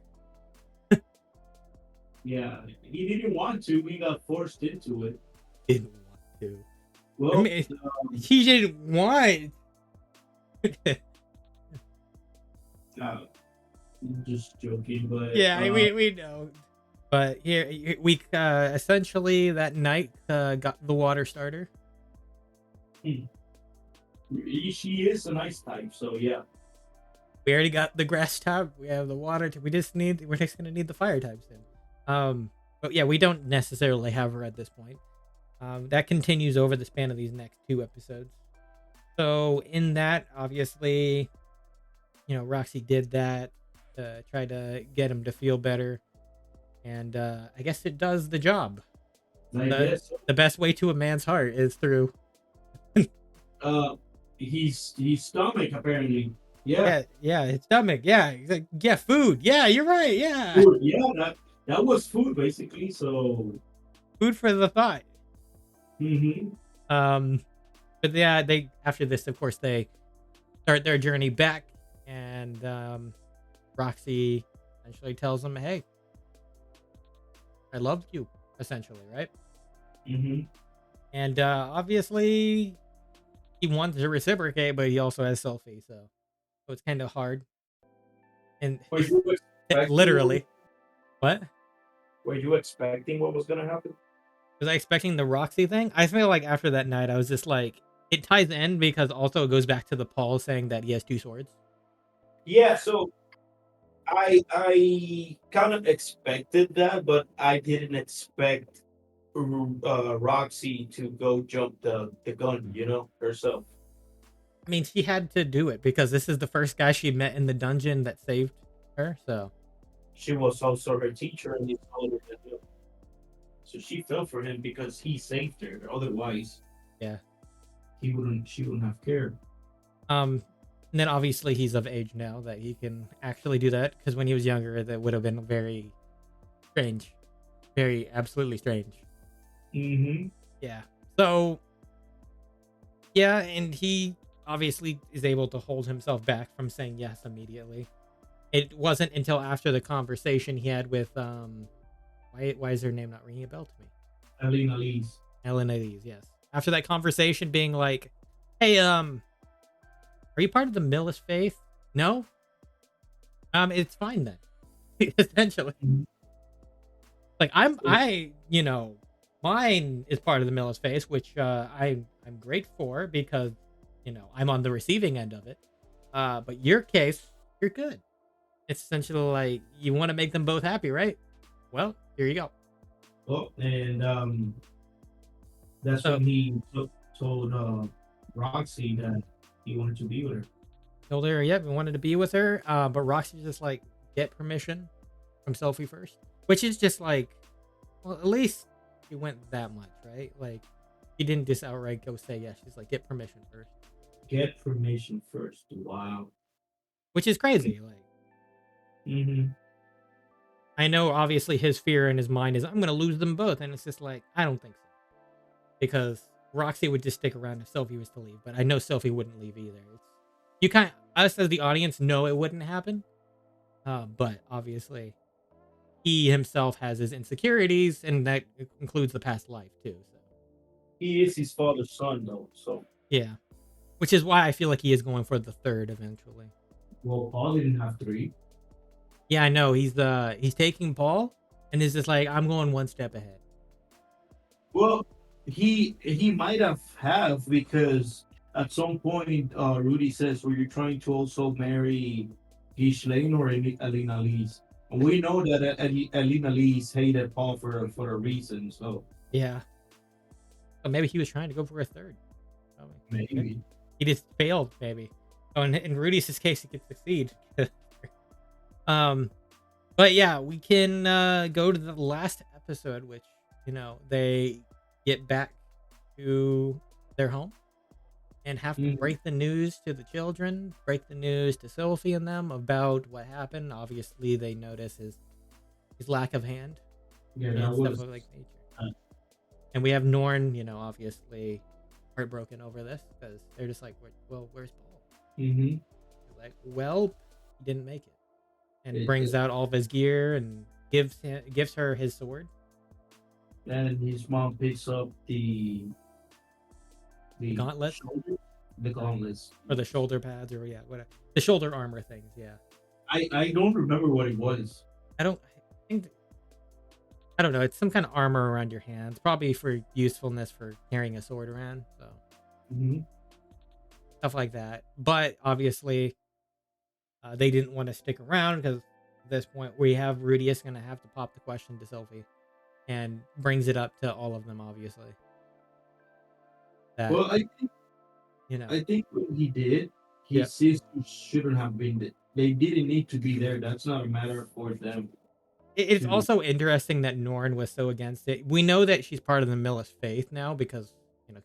Yeah, he didn't want to. We got forced into it. Didn't want to. Well, I mean, he didn't want. Just joking, but yeah, we know. But here we essentially that night got the water starter. She is an ice type, so yeah. We already got the grass type. We have the water. We're just gonna need the fire types then. But yeah, we don't necessarily have her at this point. That continues over the span of these next 2 episodes. So in that, obviously, Roxy did that, try to get him to feel better, and I guess it does the job. The best way to a man's heart is through his stomach, apparently. Yeah, his stomach. Yeah, he's like, yeah, food. Yeah, you're right. Yeah, food. Yeah, that was food basically. So food for the thought. Mm-hmm. But yeah, they after this, of course, they start their journey back, and Roxy essentially tells them, "Hey, I loved you," essentially, right? Mm-hmm. And obviously, he wants to reciprocate, but he also has selfie, so it's kind of hard. And Were you expecting what? literally, what? Were you expecting what was gonna happen? Was I expecting the Roxy thing? I feel like after that night, I was just like, it ties in because also it goes back to the Paul saying that he has two swords. Yeah. So I kind of expected that, but I didn't expect Roxy to go jump the gun, herself. I mean, she had to do it because this is the first guy she met in the dungeon that saved her. So She was also her teacher, and he told her to do it. So she fell for him because he saved her. Otherwise, yeah. she wouldn't have cared. And then obviously he's of age now that he can actually do that because when he was younger, that would have been very strange, very absolutely strange. Mm-hmm. Yeah. So yeah, and he obviously is able to hold himself back from saying yes immediately. It wasn't until after the conversation he had with why is her name not ringing a bell to me? Alina Lee's. Ellen Elise, yes. After that conversation being like, "Hey, are you part of the Millis faith?" No? It's fine then. Essentially. Mhm. Like mine is part of the Millis faith, which I'm great for because I'm on the receiving end of it. But your case, you're good. It's essentially like you want to make them both happy, right? Well, here you go. Oh, and that's So when he told Roxy that he wanted to be with her. told her, yep, we wanted to be with her. But Roxy's just like, get permission from Sophie first. Which is just like, well, at least she went that much, right? Like she didn't just outright go say yes. She's like, get permission first. Get permission first. Wow. Which is crazy. Like Mm-hmm. I know obviously his fear in his mind is I'm gonna lose them both. And it's just like, I don't think so. Because Roxy would just stick around if Sophie was to leave, but I know Sophie wouldn't leave either. You kind of, us as the audience know it wouldn't happen, but obviously he himself has his insecurities, and that includes the past life too. So He is his father's son, though. So, yeah, which is why I feel like he is going for the third eventually. well, Paul didn't have three. Yeah, I know he's taking Paul, and is just like I'm going one step ahead. Well, he might have because at some point, Rudy says, "Were you trying to also marry Ghislaine or Alina Lees?" And we know that Alina Lees hated Paul for a reason. So Yeah, so maybe he was trying to go for a third. maybe. He just failed, maybe. Oh, in Rudy's case, he could succeed. um, but yeah, we can go to the last episode, which they get back to their home and have to Mhm. break the news to the children, break the news to Sophie and them about what happened. Obviously, they notice his lack of hand Yeah, and that stuff was. of like nature. Uh, And we have Norn, obviously heartbroken over this because they're just like, well, where's Paul? mm-hmm. He's like, well, he didn't make it, and it, brings it, out all of his gear and gives her his sword. and his mom picks up The the gauntlet, shoulder, the or, gauntlets. or the shoulder pads, or yeah, whatever, the shoulder armor things. Yeah, I don't remember what it was. I think I don't know. It's some kind of armor around your hands, probably for usefulness for carrying a sword around. So Mm-hmm. stuff like that. But obviously, they didn't want to stick around because at this point we have Rudius going to have to pop the question to Sophie, and brings it up to all of them. Obviously, that Well, you know, I think what he did, yeah. his sisters shouldn't have been there. They didn't need to be there. That's not a matter for them It's to. also interesting that Norn was so against it. We know that she's part of the Millis faith now because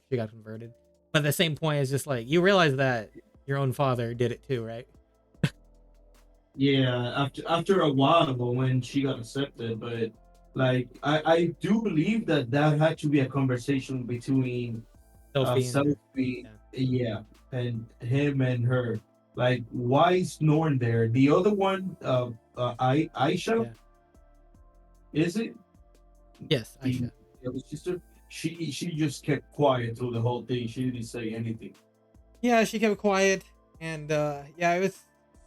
she got converted. But at the same point, it's just like you realize that your own father did it too, right? Yeah, after a while, but when she got accepted, but Like I do believe that that had to be a conversation between Sophie and her. Sophie, Yeah. yeah, and him and her. Like, why is Norn there? The other one, Aisha, Yeah. is it Yes, the Aisha. other sister? She just kept quiet through the whole thing. She didn't say anything. Yeah, she kept quiet, and yeah,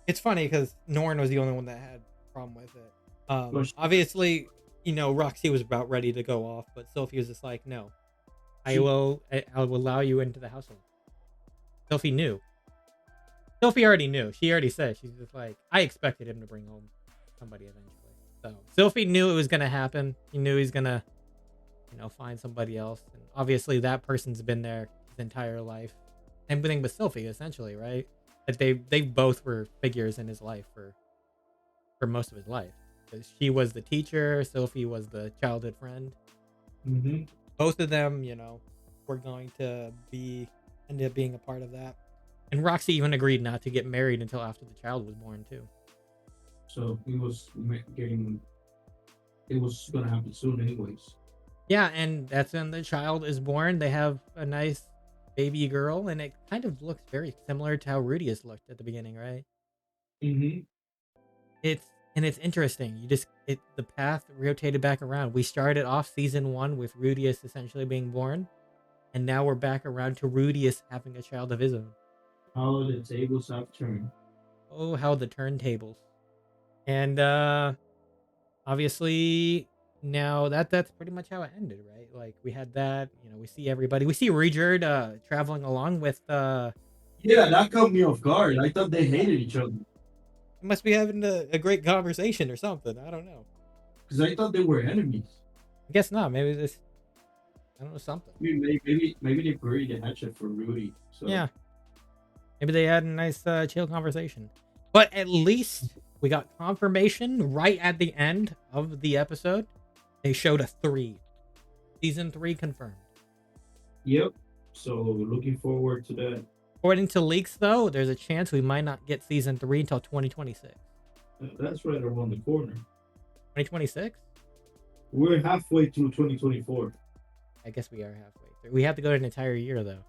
it's funny because Norn was the only one that had a problem with it. But she, Obviously, Roxy was about ready to go off, but Sophie was just like, "No, she I will allow you into the household." Sophie knew. Sophie already knew. She already said she's just like, I expected him to bring home somebody eventually. So Sophie knew it was gonna happen. He knew he's gonna, find somebody else. And obviously that person's been there his entire life. Same thing with Sophie, essentially, right? That they both were figures in his life for most of his life. 'Cause she was the teacher, Sophie was the childhood friend. hmm Both of them, were going to end up being a part of that. And Roxy even agreed not to get married until after the child was born too. so it was gonna happen soon, anyways. Yeah, and that's when the child is born. They have a nice baby girl, and it kind of looks very similar to how Rudius looked at the beginning, right? hmm It's it's interesting. The path rotated back around. We started off season 1 with Rudius essentially being born, and now we're back around to Rudius having a child of his own. How the tables have turned. Oh, how the turntables. And obviously now that's pretty much how it ended, right? Like we had that, we see everybody. We see Regerd traveling along with Yeah, that caught me off guard. I thought they hated each other must be having a great conversation or something. I don't know. because I thought they were enemies. I guess not. Maybe this I don't know something. I mean, maybe they buried the hatchet for Rudy. So Yeah. Maybe they had a nice chill conversation. But at least we got confirmation right at the end of the episode. They showed a 3. Season 3 confirmed. yep. So looking forward to that. According to leaks though, there's a chance we might not get season 3 until 2026. That's right around the corner. 2026? We're halfway through 2024. I guess we are halfway through. We have to go an entire year though.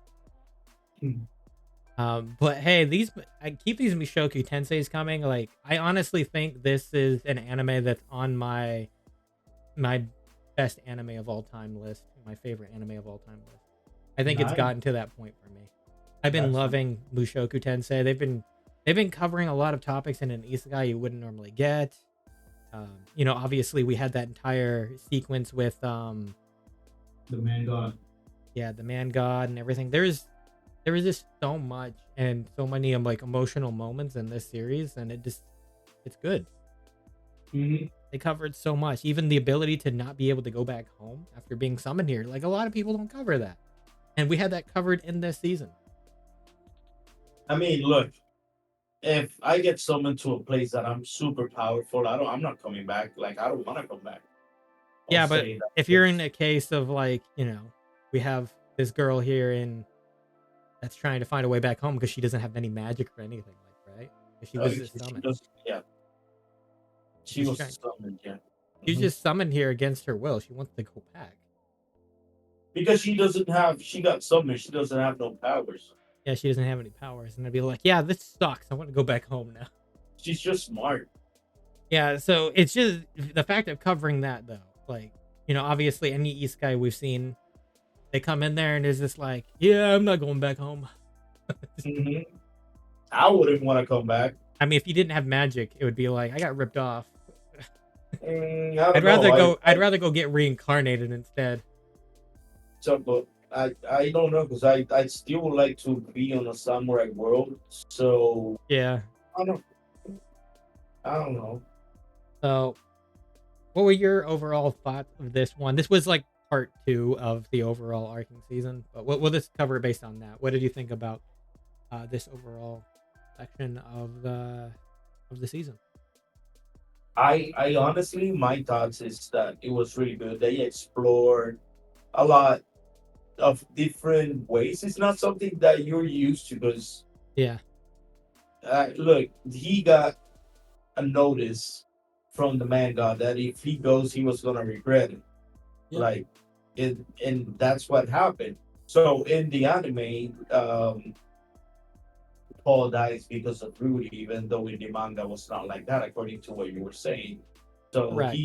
Hmm. But hey, I keep these Mushoku Tenseis coming. Like, I honestly think this is an anime that's on my best anime of all time list, my favorite anime of all time list. I think it's Nice. gotten to that point for me. I've been That's loving Mushoku Tensei. They've been covering a lot of topics in an isekai you wouldn't normally get. Obviously we had that entire sequence with the man god. yeah, the man god and everything. There was just so much and so many like emotional moments in this series, and it's good. hmm They covered so much, even the ability to not be able to go back home after being summoned here. Like a lot of people don't cover that, and we had that covered in this season. I mean, look, if I get summoned to a place that I'm super powerful, I'm not coming back. Like I don't want to come back. I'll Yeah, but stay in that if you're in place. a case of like, we have this girl here in that's trying to find a way back home because she doesn't have any magic or anything, like, right? If she was just She summoned. does, yeah. She She's was trying. summoned, yeah. She's Mhm. just summoned here against her will. She wants to go back. Because she got summoned. She doesn't have no powers. Yeah, she doesn't have any powers, and I'd be like, yeah, this sucks. I want to go back home now. She's just smart. Yeah, so it's just the fact of covering that though. Like, obviously any isekai we've seen, they come in there and it's just like, yeah, I'm not going back home. hmm I wouldn't want to come back. I mean, if you didn't have magic, it would be like I got ripped off. I I'd don't rather know. go. I'd rather go get reincarnated instead. But I don't know because I still would like to be on a samurai world. So Yeah. I don't I don't know. So, what were your overall thoughts of this one? This was like part 2 of the overall arcing season, but we'll just cover it based on that. What did you think about this overall section of the season? I honestly my thoughts is that it was really good. They explored a lot of different ways. It's not something that you're used to because Yeah. look, he got a notice from the manga that if he goes, he was gonna regret it. Yeah. Like it, and that's what happened. So in the anime, Paul dies because of Rudy, even though in the manga was not like that, according to what you were saying. So Correct.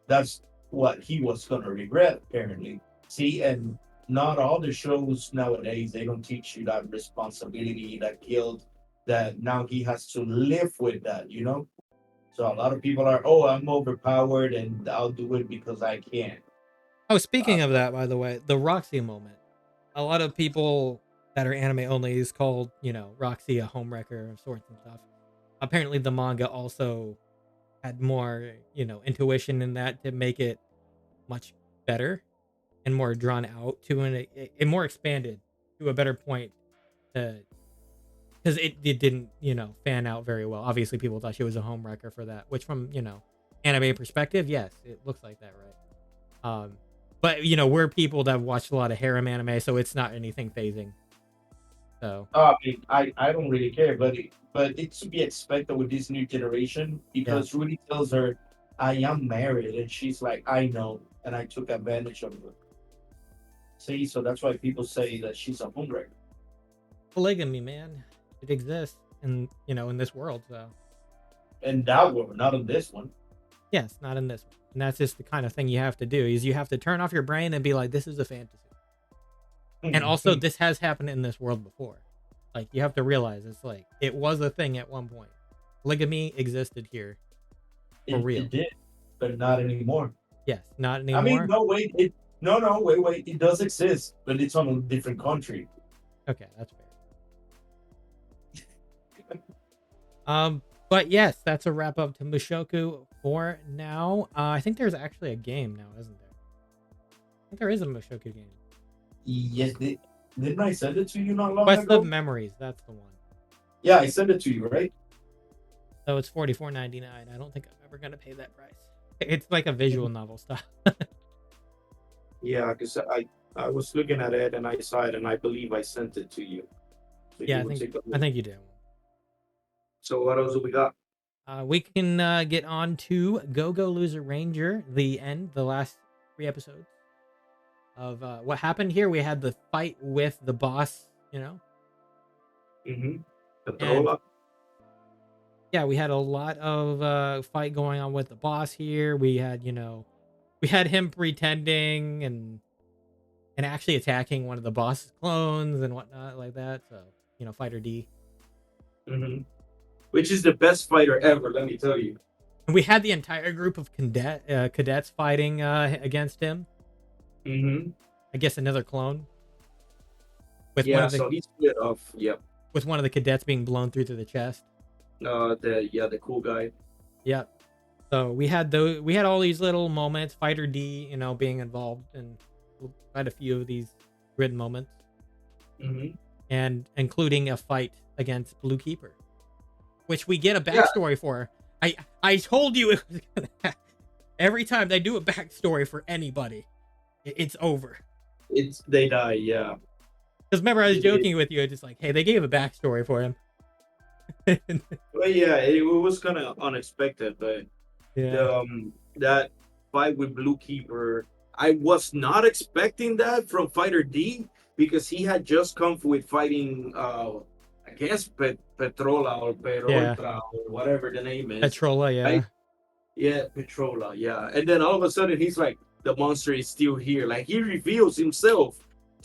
that's what he was gonna regret, apparently. See, and not all the shows nowadays they don't teach you that responsibility, that guilt, that now he has to live with that, you know? So a lot of people are, oh, I'm overpowered and I'll do it because I can. Oh, Uh, speaking of that, by the way, the Roxy moment. A lot of people that are anime only is called, Roxy a homewrecker of sorts and stuff. Apparently, the manga also had more, intuition in that to make it much better and more drawn out to and more expanded to a better point to because it didn't fan out very well. Obviously people thought she was a homewrecker for that, which from anime perspective, yes, it looks like that, right? But we're people that have watched a lot of harem anime, so it's not anything phasing. So I mean, I don't really care, but it's to be expected with this new generation yeah. because Rudy tells her, "I am married," and she's like, "I know," and I took advantage of her. See, so that's why people say that she's a homewrecker. Polygamy, man, it exists in this world. So And that one, not on this one. yes, not in this one. And that's just the kind of thing you have to do is you have to turn off your brain and be like, this is a fantasy. And also this has happened in this world before. Like you have to realize it's like it was a thing at one point. Polygamy existed here for real. It did, but not anymore. Yes, not I mean, anymore. no, wait, no, wait, it does exist, but it's on a different country. Okay, that's fair. But yes, that's a wrap up to Mushoku for now. I think there's actually a game now, isn't there? I think there is a Mushoku game. Yes, didn't I send it to you not long Quest of ago? Memories, that's the one. Yeah, I sent it to you, right? So it's $44.99. I don't think I'm ever gonna pay that price. It's like a visual novel style. Yeah, because I was looking at it and I saw it and I believe I sent it to you. So Yeah, you would take a I look. think you do. So what else do we got? We can get on to Go Go Loser Ranger, the last 3 episodes of what happened here. We had the fight with the boss, Mm-hmm. The and Trolla. yeah, we had a lot of fight going on with the boss here. We had, we had him pretending and actually attacking one of the boss's clones and whatnot like that. So, Fighter D. Mm-hmm. Which is the best fighter ever, let me tell you. And we had the entire group of cadets fighting against him. Mm-hmm. I guess another clone with one Yeah, of the so he split off. Yep. with one of the cadets being blown through to the chest. The cool guy. Yep. So we had all these little moments. Fighter D, being involved in quite a few of these grid moments, Mm-hmm. and including a fight against Blue Keeper, which we get a Yeah, backstory for. I told you it was gonna happen. Every time they do a backstory for anybody, it's over. they die. Yeah. Because remember, I was It, it, joking with you, just like, hey, they gave a backstory for him. but yeah, it was kind of unexpected, but Yeah. that fight with Blue Keeper, I was not expecting that from Fighter D because he had just come with fighting I guess Petrola or Yeah. Peroltra or whatever the name is. Petrola, Right? yeah. Yeah, Petrola, yeah. And then all of a sudden he's like the monster is still here. Like he reveals himself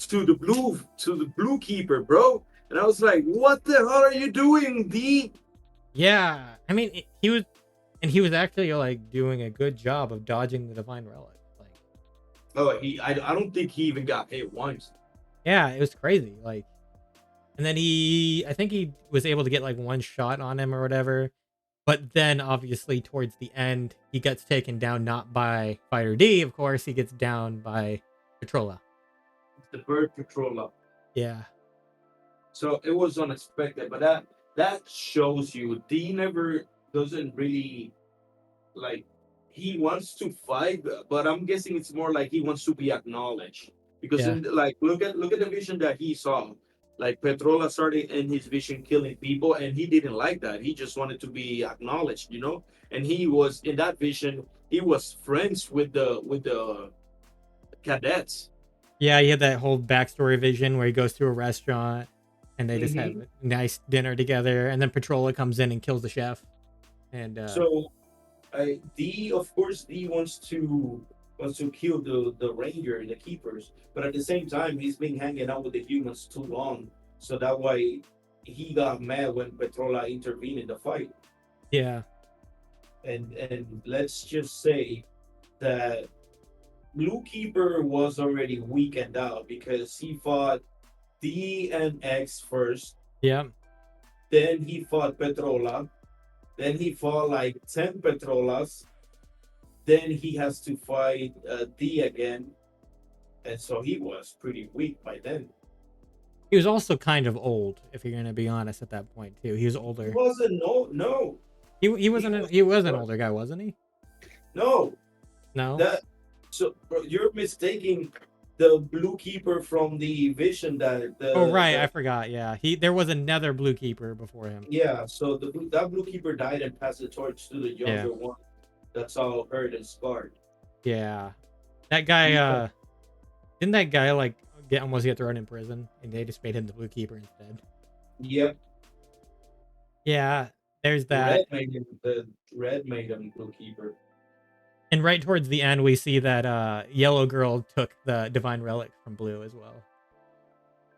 to the Blue Keeper, bro. And I was like, what the hell are you doing, D? Yeah. I mean, he was actually like doing a good job of dodging the divine relic. Like, Oh, I don't think he even got hit once. yeah, it was crazy. Like, and then I think he was able to get like one shot on him or whatever. But then obviously towards the end, he gets taken down not by Fighter D, of course, he gets down by Petrola. The bird patroller. Yeah. So it was unexpected, but that shows you D never doesn't really like he wants to fight, but I'm guessing it's more like he wants to be acknowledged because Yeah. in like look at the vision that he saw. Like Petrola started in his vision killing people, and he didn't like that. He just wanted to be acknowledged, you know. And he was in that vision. He was friends with the cadets. Yeah, he had that whole backstory vision where he goes to a restaurant and they just have Hmm. a nice dinner together, and then Patrola comes in and kills the chef. And So D, of course, D wants to kill the ranger, the keepers, but at the same time, he's been hanging out with the humans too long, so that why he got mad when Petrola intervened in the fight. yeah, And let's just say that Blue Keeper was already weakened out because he fought D and X first, yeah. then he fought Petrola, then he fought like 10 Petrolas, then he has to fight D again, and so he was pretty weak by then. He was also kind of old, if you're gonna be honest, at that point too. He was He older. wasn't no, He he wasn't was he was an older guy, wasn't he? no No. that so bro, you're mistaking the Blue Keeper from the vision that Oh right, I forgot. Yeah, there was another blue keeper before him. yeah, so that Blue Keeper died and passed the torch to the Yeah, younger one that's all hurt and scarred. yeah. That guy. He Didn't that guy like almost get thrown in prison, and they just made him the blue keeper instead? Yep, Yeah, there's that. the red made him Blue Keeper. And right towards the end, we see that yellow girl took the divine relic from blue as well.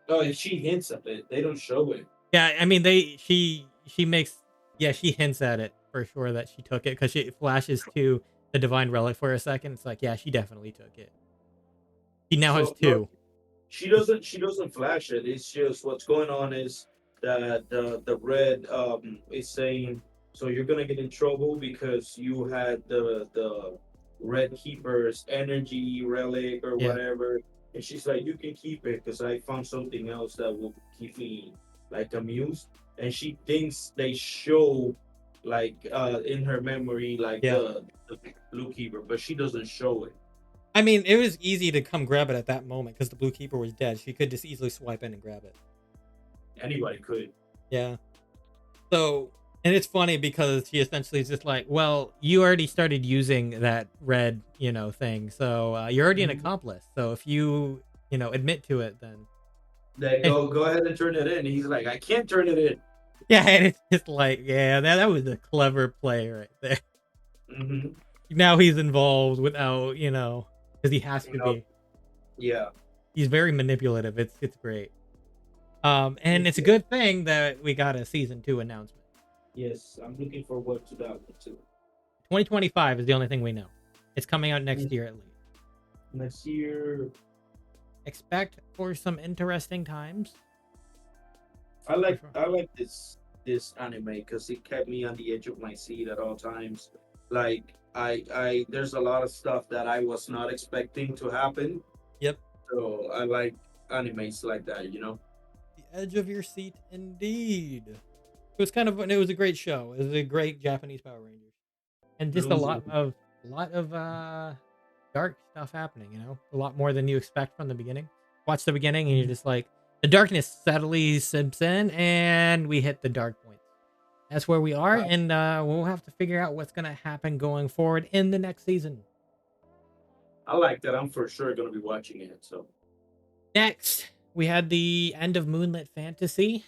Oh, and she hints at it. They don't show it. Yeah, I mean she makes, yeah, she hints at it for sure that she took it because she flashes to the divine relic for a second. It's like, yeah, she definitely took it. He now has So no, two. she doesn't flash it. It's just what's going on is that the red is saying, so you're gonna get in trouble because you had the red keeper's energy relic or Yeah, whatever. And she's like, you can keep it because I found something else that will keep me like amused. And she thinks they show like in her memory like yeah. the blue keeper, but she doesn't show it. I mean, it was easy to come grab it at that moment because the blue keeper was dead. She could just easily swipe in and grab it. Anybody could. Yeah. So, and it's funny because she essentially is just like, well, you already started using that red, thing. So you're already an Mhm. accomplice. So if you, admit to it, then. Then And, go ahead and turn it in. He's like, I can't turn it in. yeah, and it's just like, yeah, that was a clever play right there. Hmm. Now he's involved without, because he has You to know, be. yeah. He's very manipulative. It's great. And it's a Okay. good thing that we got a season 2 announcement. Yes, I'm looking forward to that one too. 2025 is the only thing we know. It's coming out next Next year at least. next year, Expect for some interesting times. I For like sure. I like this anime because it kept me on the edge of my seat at all times. Like I there's a lot of stuff that I was not expecting to happen. Yep. So I like animes like that, you know. The edge of your seat, indeed. It was a great show. It was a great Japanese Power Rangers, and just a Losing. lot of dark stuff happening. A lot more than you expect from the beginning. Watch the beginning, and you're just like, the darkness steadily sips in, and we hit the dark point. That's where we are, and we'll have to figure out what's gonna happen going forward in the next season. I like that. I'm for sure gonna be watching it. So Next, we had the end of Moonlit Fantasy.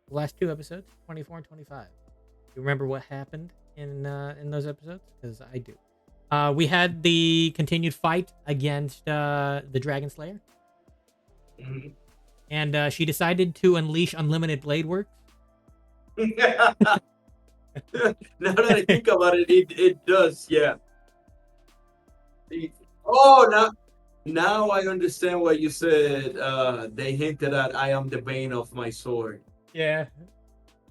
The last 2 episodes, 24 and 25. You remember what happened in those episodes? Because I do. We had the continued fight against the Dragon Slayer, mhm. and she decided to unleash unlimited blade work. Now that I think about it, it does, yeah. Oh, now I understand why you said they hinted at I am the bane of my sword. Yeah.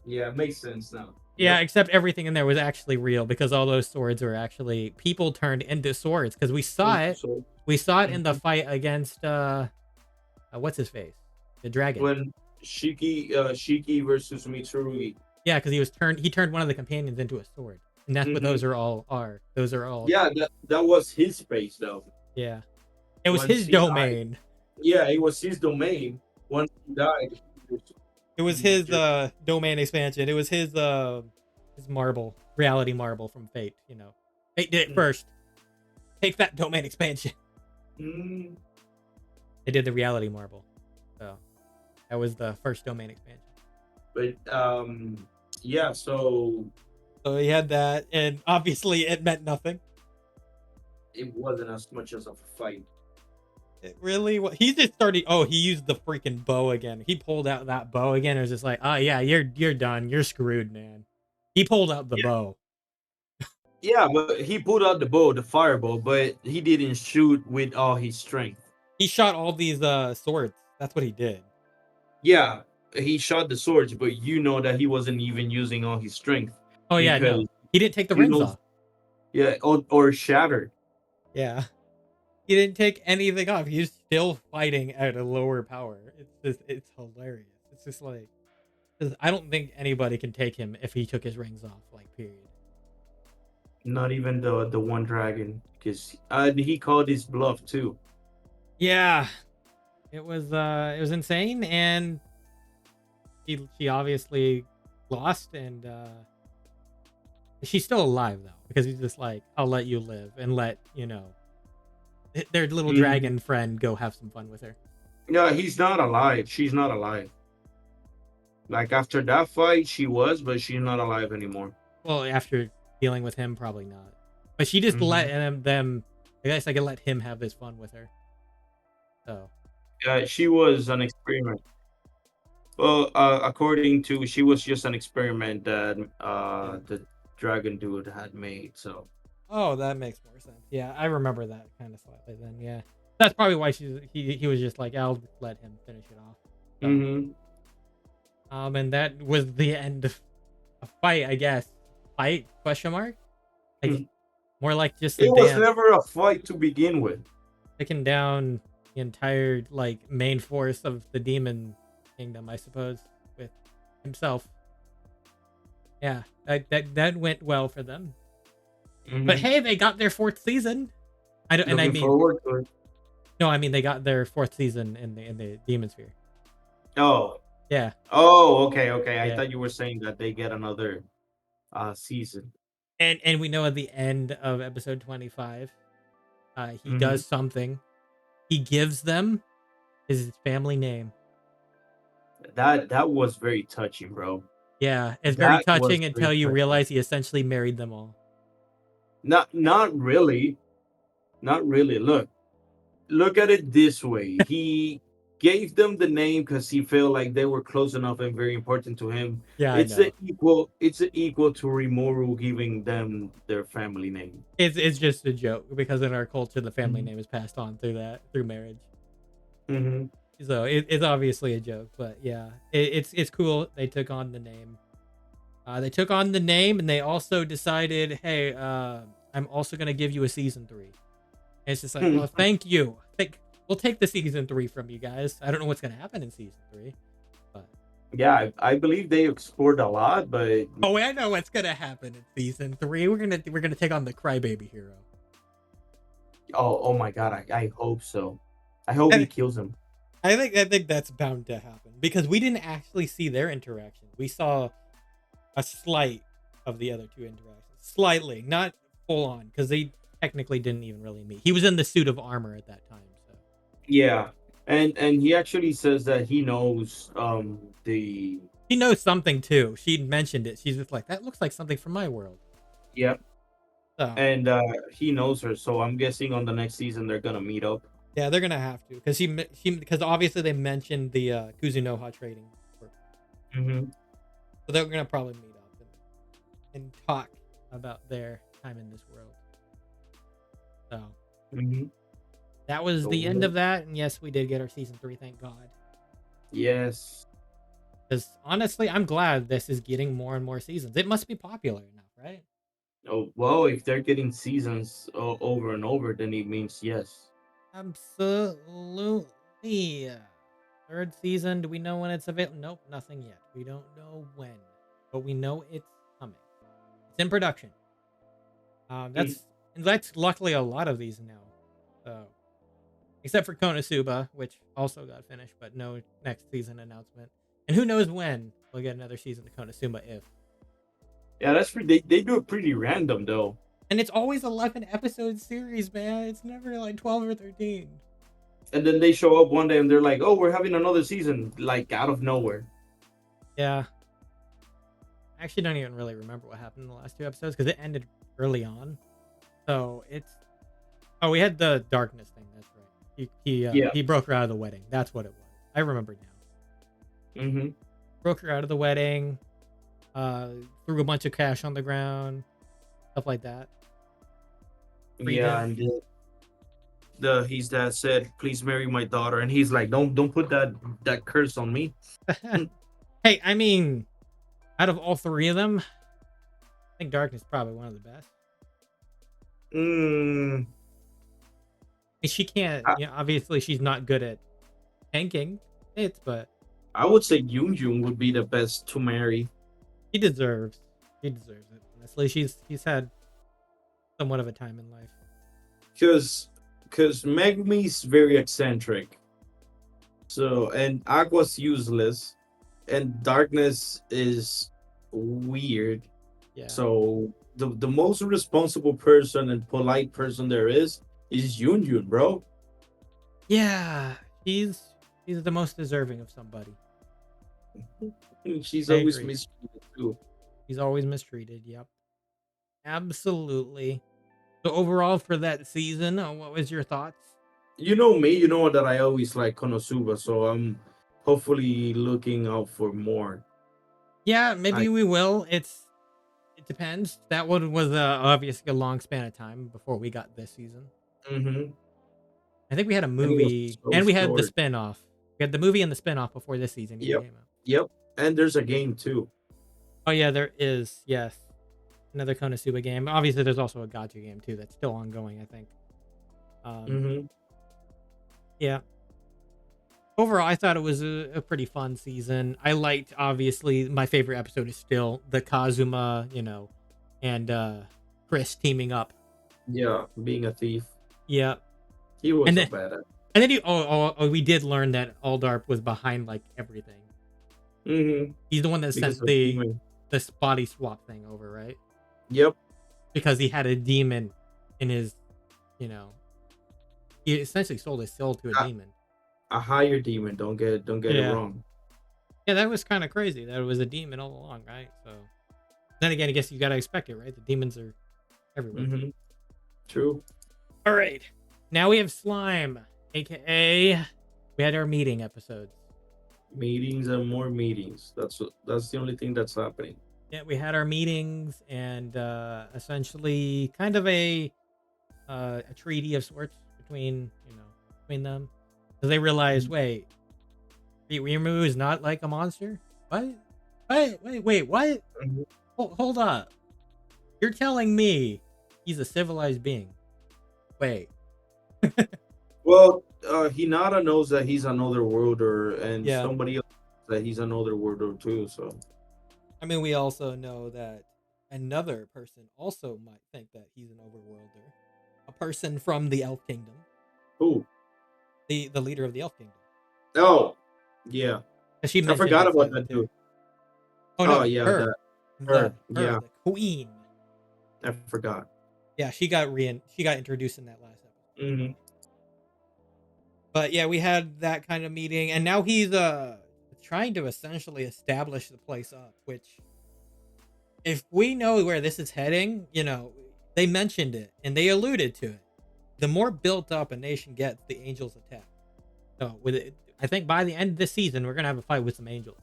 Yeah, it makes sense now. Yeah, Yep. except everything in there was actually real because all those swords were actually people turned into swords because we saw it. So We saw it in the mhm. fight against what's his face? The dragon. When Shiki versus Mitsurugi. Yeah, because he turned one of the companions into a sword. And that's what Hmm. those are all are. Those are all, Yeah, that was his space though. yeah. It was Once his he died, domain. yeah, it was his domain. Once he died, It was he his just domain expansion. It was his marble, reality marble from Fate, you know. Fate did it first. Take that domain expansion. mm, They did the reality marble. So that was the first domain expansion. but yeah, so So he had that, and obviously it meant nothing. it wasn't as much as a fight. It really was. He just started. Oh, he used the freaking bow again. He pulled out that bow again. It was just like, oh yeah, you're done. You're screwed, man. He pulled out the bow. Yeah, but he pulled out the bow, the fireball, but he didn't shoot with all his strength. He shot all these swords. That's what he did. Yeah, he shot the swords, but you know that he wasn't even using all his strength Oh yeah, because no, he didn't take the you rings know, off. yeah, or shattered. Yeah, he didn't take anything off. He's still fighting at a lower power. It's hilarious. It's just like, 'cause I don't think anybody can take him if he took his rings off. Like, period. Not even the one dragon, because he called his bluff too. Yeah, it was insane, and she obviously lost, and she's still alive though, because he's just like, I'll let you live and let their little Mhm. dragon friend go have some fun with her. No, he's not alive. She's not alive. Like after that fight, she was, but she's not alive anymore. Well, after dealing with him, probably not. But she just let Hmm. them. I guess I could let him have this fun with her. So She was an experiment. Well, according to she was just an experiment that yeah. the dragon dude had made. So Oh, that makes more sense. Yeah, I remember that kind of slightly. Then yeah, that's probably why he was just like, I'll let him finish it off. So hmm and that was the end of a fight, I guess. Fight? Question mark? Like more like just a it was dance, never a fight to begin with. taking down the entire like main force of the demon kingdom, I suppose, with himself. Yeah, that went well for them. But Hmm. hey, they got their fourth season. I don't, and I Looking mean, forward to it. no, I mean they got their fourth season in the Demon Sphere. Oh, Yeah, okay, okay. I yeah, thought you were saying that they get another season. and we know at the end of episode 25, he Hmm. does something. He gives them his family name. That was very touching, bro. Yeah, it's very That was touching very until you touching. realize he essentially married them all. Not really. Not really. Look at it this way. He gave them the name because he felt like they were close enough and very important to him. Yeah, I It's a know. equal. It's a equal to Rimuru giving them their family name. It's just a joke because in our culture the family Hmm. name is passed on through marriage. Hmm. So it's obviously a joke, but yeah, it's cool. They took on the name. They took on the name, and they also decided, hey, I'm also gonna give you a season 3. And it's just like, well, thank you. We'll take the season 3 from you guys. I don't know what's gonna happen in season 3, but Yeah, I believe they explored a lot, but oh, I know what's gonna happen in season 3. We're gonna take on the crybaby hero. oh my god, I hope so. I hope he I, kills him. I think that's bound to happen because we didn't actually see their interaction. We saw a slight of the other two interactions, slightly, not full on, because they technically didn't even really meet. He was in the suit of armor at that time, so Yeah, and he actually says that he knows the he knows something too. She mentioned it. She's just like, that looks like something from my world. yeah, So and he knows her. So I'm guessing on the next season they're gonna meet up. yeah, they're gonna have to because because obviously they mentioned the Kuzunoha trading, Hmm. so they're gonna probably meet up and talk about their time in this world. So Hmm. that was So the end of that, and yes, we did get our season 3. Thank God. yes. Because honestly, I'm glad this is getting more and more seasons. It must be popular enough, right? Oh well, if they're getting seasons over and over, then it means yes. Absolutely. Third season. Do we know when it's available? Nope, nothing yet. We don't know when, but we know it's coming. It's in production. Mm. That's luckily a lot of these now. So except for Konosuba, which also got finished, but no next season announcement. And who knows when we'll get another season of Konosuba if. Yeah, that's pretty. They do it pretty random though. And it's always 11 episode series, man. It's never like 12 or 13. And then they show up one day and they're like, "Oh, we're having another season," like out of nowhere. Yeah. I actually don't even really remember what happened in the last two episodes because it ended early on. So it's. Oh, we had the darkness thing. That's right. He broke her out of the wedding. That's what it was. I remember now. Mm-hmm. Broke her out of the wedding. Threw a bunch of cash on the ground. Stuff like that. Yeah, and he's that said, "Please marry my daughter," and he's like, "Don't put that curse on me." Hey, I mean, out of all three of them, I think Darkness is probably one of the best. She can't, obviously she's not good at tanking hits, but I would say Jung would be the best to marry. He deserves it. Honestly, he's had somewhat of a time in life. Because Megumi's very eccentric. So, and Aqua's useless, and Darkness is weird. Yeah. So the most responsible person and polite person there is Yun, bro. Yeah, he's the most deserving of somebody. She's always mistreated too. He's always mistreated. Yep, absolutely. So overall for that season, what was your thoughts? You know me, you know that I always like Konosuba, so I'm hopefully looking out for more. Yeah, maybe we will. It depends. That one was obviously a long span of time before we got this season. Mm-hmm. I think we had a movie and we had the spinoff. We had the movie and the spinoff before this season came out. Yep. And there's a game too. Oh yeah, there is. Yes, another Konosuba game. Obviously, there's also a Gacha game too that's still ongoing, I think. Yeah. Overall, I thought it was a pretty fun season. I liked, obviously, my favorite episode is still the Kazuma, and Chris teaming up. Yeah, being a thief. Yeah. He was so bad at it. And then we did learn that Aldarp was behind like everything. Mm-hmm. He's the one that sent this body swap thing over, right? Yep. Because he had a demon in his, he essentially sold his soul to a demon. A higher demon. Don't get it wrong. Yeah, that was kind of crazy. That it was a demon all along, right? So then again, I guess you gotta expect it, right? The demons are everywhere. Mm-hmm. True. All right, now we have Slime, aka we had our meeting episodes. Meetings and more meetings. That's the only thing that's happening. Yeah, we had our meetings and essentially kind of a treaty of sorts between them. Because they realized, wait, Ryumu is not like a monster? What? Wait, what? Mm-hmm. Hold up. You're telling me he's a civilized being. Wait. Well, Hinata knows that he's another worlder, and somebody else knows that he's another worlder too, so. I mean, we also know that another person also might think that he's an overworlder. A person from the Elf Kingdom. Who? The leader of the Elf Kingdom. Oh, yeah. I forgot about that too. Oh no, yeah, her, the queen. I forgot. Yeah, she got introduced in that last episode. Mm-hmm. But yeah, we had that kind of meeting, and now he's trying to essentially establish the place up. Which, if we know where this is heading, they mentioned it and they alluded to it. The more built up a nation gets, the angels attack. So I think by the end of this season, we're gonna have a fight with some angels.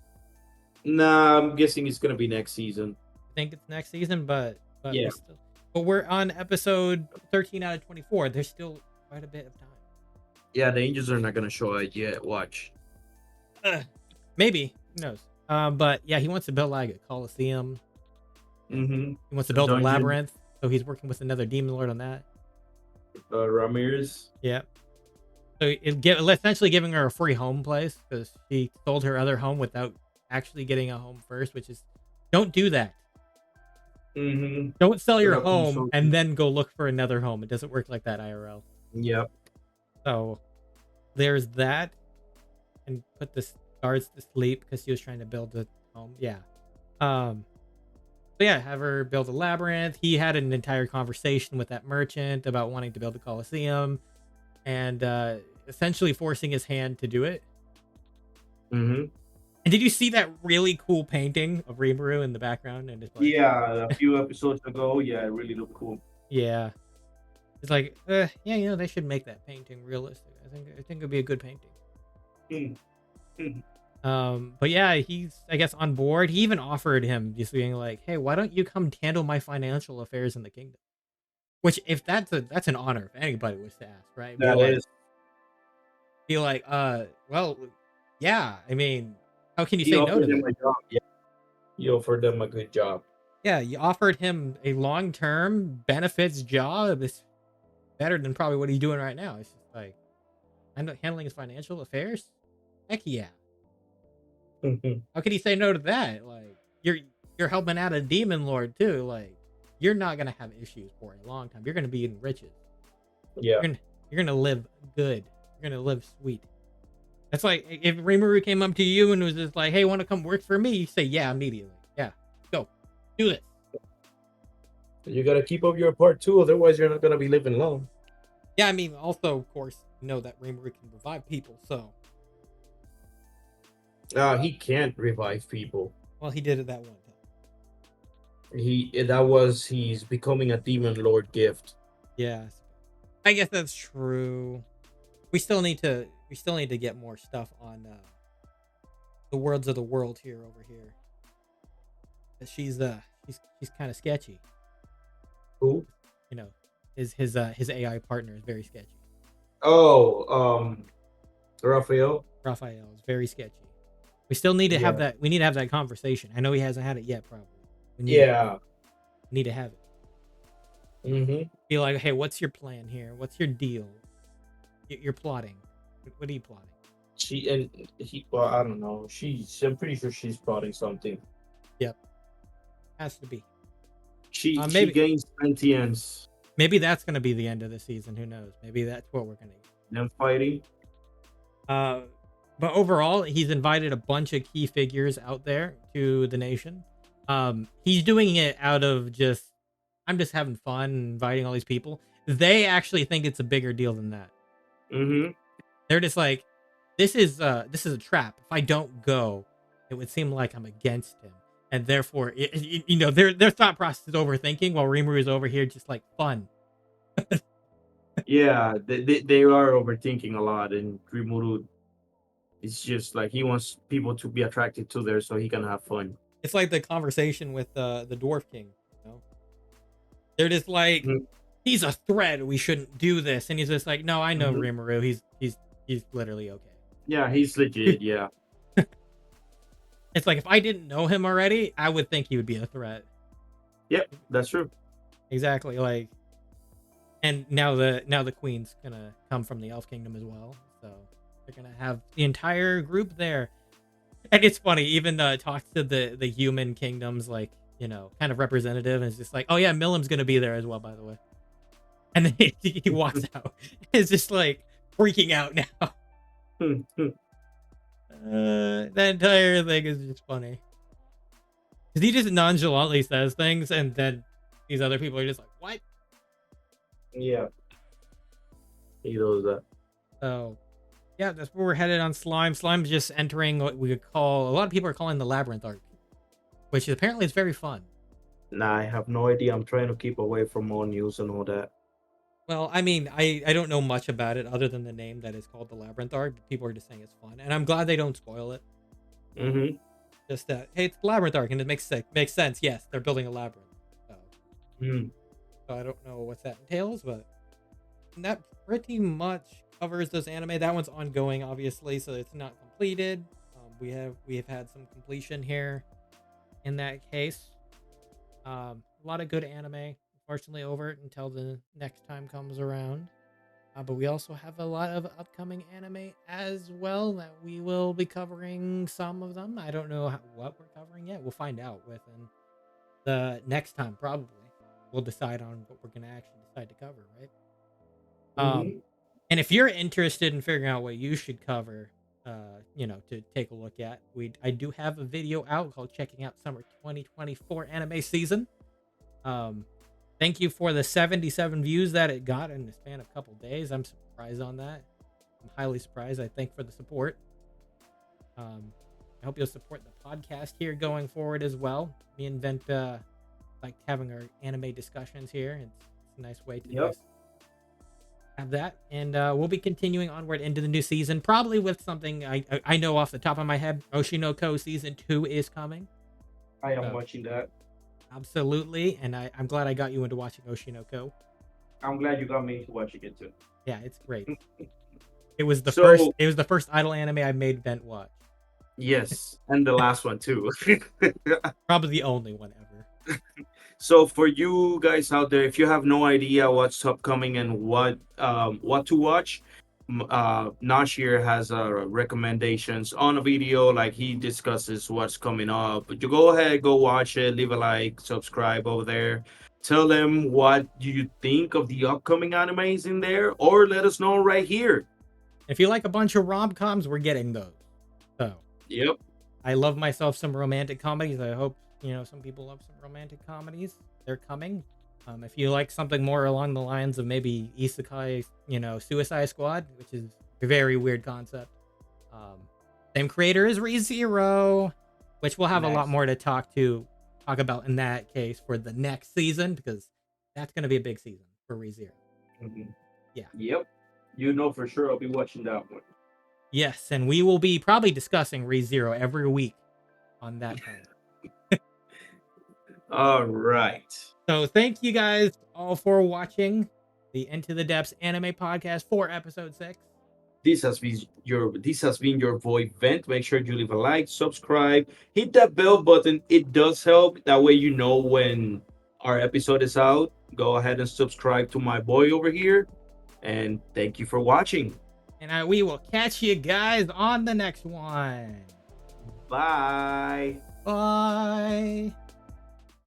Nah, I'm guessing it's gonna be next season. I think it's next season, but yeah. We're on episode 13 out of 24. There's still quite a bit of time. Yeah, the angels are not gonna show it yet. Watch. Maybe. Who knows? But yeah, he wants to build like a coliseum. Mm-hmm. He wants to build a labyrinth, so he's working with another demon lord on that. Ramirez. Yeah. So essentially giving her a free home place because she sold her other home without actually getting a home first, which is don't do that. Mm-hmm. Don't sell your home and then go look for another home. It doesn't work like that, IRL. Yep. So there's that, and put the guards to sleep because he was trying to build a home. Yeah. Um. But yeah, have her build a labyrinth. He had an entire conversation with that merchant about wanting to build a coliseum, and essentially forcing his hand to do it. Mm-hmm. And did you see that really cool painting of Rimuru in the background and his place? Yeah, a few episodes ago. Yeah, it really looked cool. Yeah. It's like, yeah, they should make that painting realistic. I think it'd be a good painting. Mm. But yeah, he's, I guess, on board. He even offered him just being like, "Hey, why don't you come handle my financial affairs in the kingdom?" Which, if that's an honor, if anybody was to ask, right? That is. Be like, well, yeah. I mean, how can you He say no to offered him that? a job. Yeah, he offered them a good job. Yeah, you offered him a long-term benefits job. It's better than probably what he's doing right now. It's just like handling his financial affairs. Heck yeah. How could he say no to that? Like, you're helping out a demon lord too. Like, you're not gonna have issues for a long time. You're gonna be in riches. Yeah. You're gonna live good. You're gonna live sweet. That's like if Rimuru came up to you and was just like, "Hey, want to come work for me?" You say, "Yeah," immediately. Yeah, go do this. You gotta keep up your part too, otherwise you're not gonna be living long. Yeah, I mean, also, of course, you know that Rimuru can revive people. So, He can't revive people. well, he did it that one time. He's becoming a demon lord gift. Yeah, I guess that's true. We still need to get more stuff on the worlds of the world here over here. She's kind of sketchy. Who? You know, his AI partner is very sketchy. Oh, Raphael. Raphael is very sketchy. We still need to have Yeah. that. We need to have that conversation. I know he hasn't had it yet. Probably. Yeah. We need to have it. Mm-hmm. Be like, hey, what's your plan here? What's your deal? You're plotting. What are you plotting? Well, I don't know. I'm pretty sure she's plotting something. Yep, has to be. She Maybe gains sentience. maybe that's gonna be the end of the season. Who knows? Maybe that's what we're gonna get. Them fighting. But overall, he's invited a bunch of key figures out there to the nation. He's doing it out of just, I'm just having fun inviting all these people. They actually think it's a bigger deal than that. Mm-hmm. They're just like, this is a trap. If I don't go, it would seem like I'm against him, and therefore, their thought process is overthinking, while Rimuru is over here just like fun. Yeah, they are overthinking a lot, and Rimuru is just like he wants people to be attracted to there so he can have fun. It's like the conversation with the Dwarf King. They're just like, Mhm. he's a threat. We shouldn't do this, and he's just like, no, I know Rimuru. He's literally okay. Yeah, he's legit. Yeah. It's like if I didn't know him already, I would think he would be a threat. Yep, that's true. Exactly. Like, and now the queen's gonna come from the Elf Kingdom as well, so they're gonna have the entire group there. And it's funny, even talks to the human kingdoms, like, kind of representative, and it's just like, oh yeah, Millim's gonna be there as well, by the way. And then he walks out. It's just like freaking out now. That entire thing is just funny. Because he just nonchalantly says things, and then these other people are just like, what? Yeah. He knows that. So, yeah, that's where we're headed on Slime. Slime's just entering what we could call, a lot of people are calling the Labyrinth arc, which apparently is very fun. Nah, I have no idea. I'm trying to keep away from all news and all that. Well, I mean, I don't know much about it other than the name that is called the Labyrinth arc, but people are just saying it's fun, and I'm glad they don't spoil it. Mm-hmm. Just that, hey, it's the Labyrinth arc, and it makes sense. Yes, they're building a labyrinth. So I don't know what that entails, but that pretty much covers this anime. That one's ongoing, obviously, so it's not completed. We have had some completion here in that case. A lot of good anime. Unfortunately, over it until the next time comes around. But we also have a lot of upcoming anime as well that we will be covering some of them. I don't know what we're covering yet. We'll find out within the next time, probably. We'll decide on what we're going to actually decide to cover, right? Mm-hmm. And if you're interested in figuring out what you should cover, to take a look at, I do have a video out called "Checking Out Summer 2024 Anime Season." Thank you for the 77 views that it got in the span of a couple days. I'm surprised on that. I'm highly surprised. I thank for the support. I hope you'll support the podcast here going forward as well. Me and Vent like having our anime discussions here. It's a nice way to just have that. And we'll be continuing onward into the new season, probably with something I know off the top of my head. Oshinoko season 2 is coming. I am watching that. Absolutely, and I'm glad I got you into watching Oshinoko. I'm glad you got me into watching it too. Yeah, it's great. It was the first idol anime I made Vent watch. Yes, and the last one too. Probably the only one ever. So for you guys out there, if you have no idea what's upcoming and what to watch, Nashir has recommendations on a video. Like, he discusses what's coming up. But you go ahead, go watch it, leave a like, subscribe over there. Tell them what you think of the upcoming animes in there, or let us know right here. If you like a bunch of rom-coms, we're getting those. So yep, I love myself some romantic comedies. I hope some people love some romantic comedies. They're coming. If you like something more along the lines of maybe Isekai, Suicide Squad, which is a very weird concept. Same creator as ReZero, which we'll have a lot more to talk about in that case for the next season, because that's going to be a big season for ReZero. Mm-hmm. Yeah. Yep. For sure I'll be watching that one. Yes, and we will be probably discussing ReZero every week on that channel. All right. So thank you guys all for watching the Into the Depths anime podcast for episode 6. This has been your boy Vent. Make sure you leave a like, subscribe, hit that bell button. It does help. That way you know when our episode is out. Go ahead and subscribe to my boy over here. And thank you for watching. And we will catch you guys on the next one. Bye. Bye.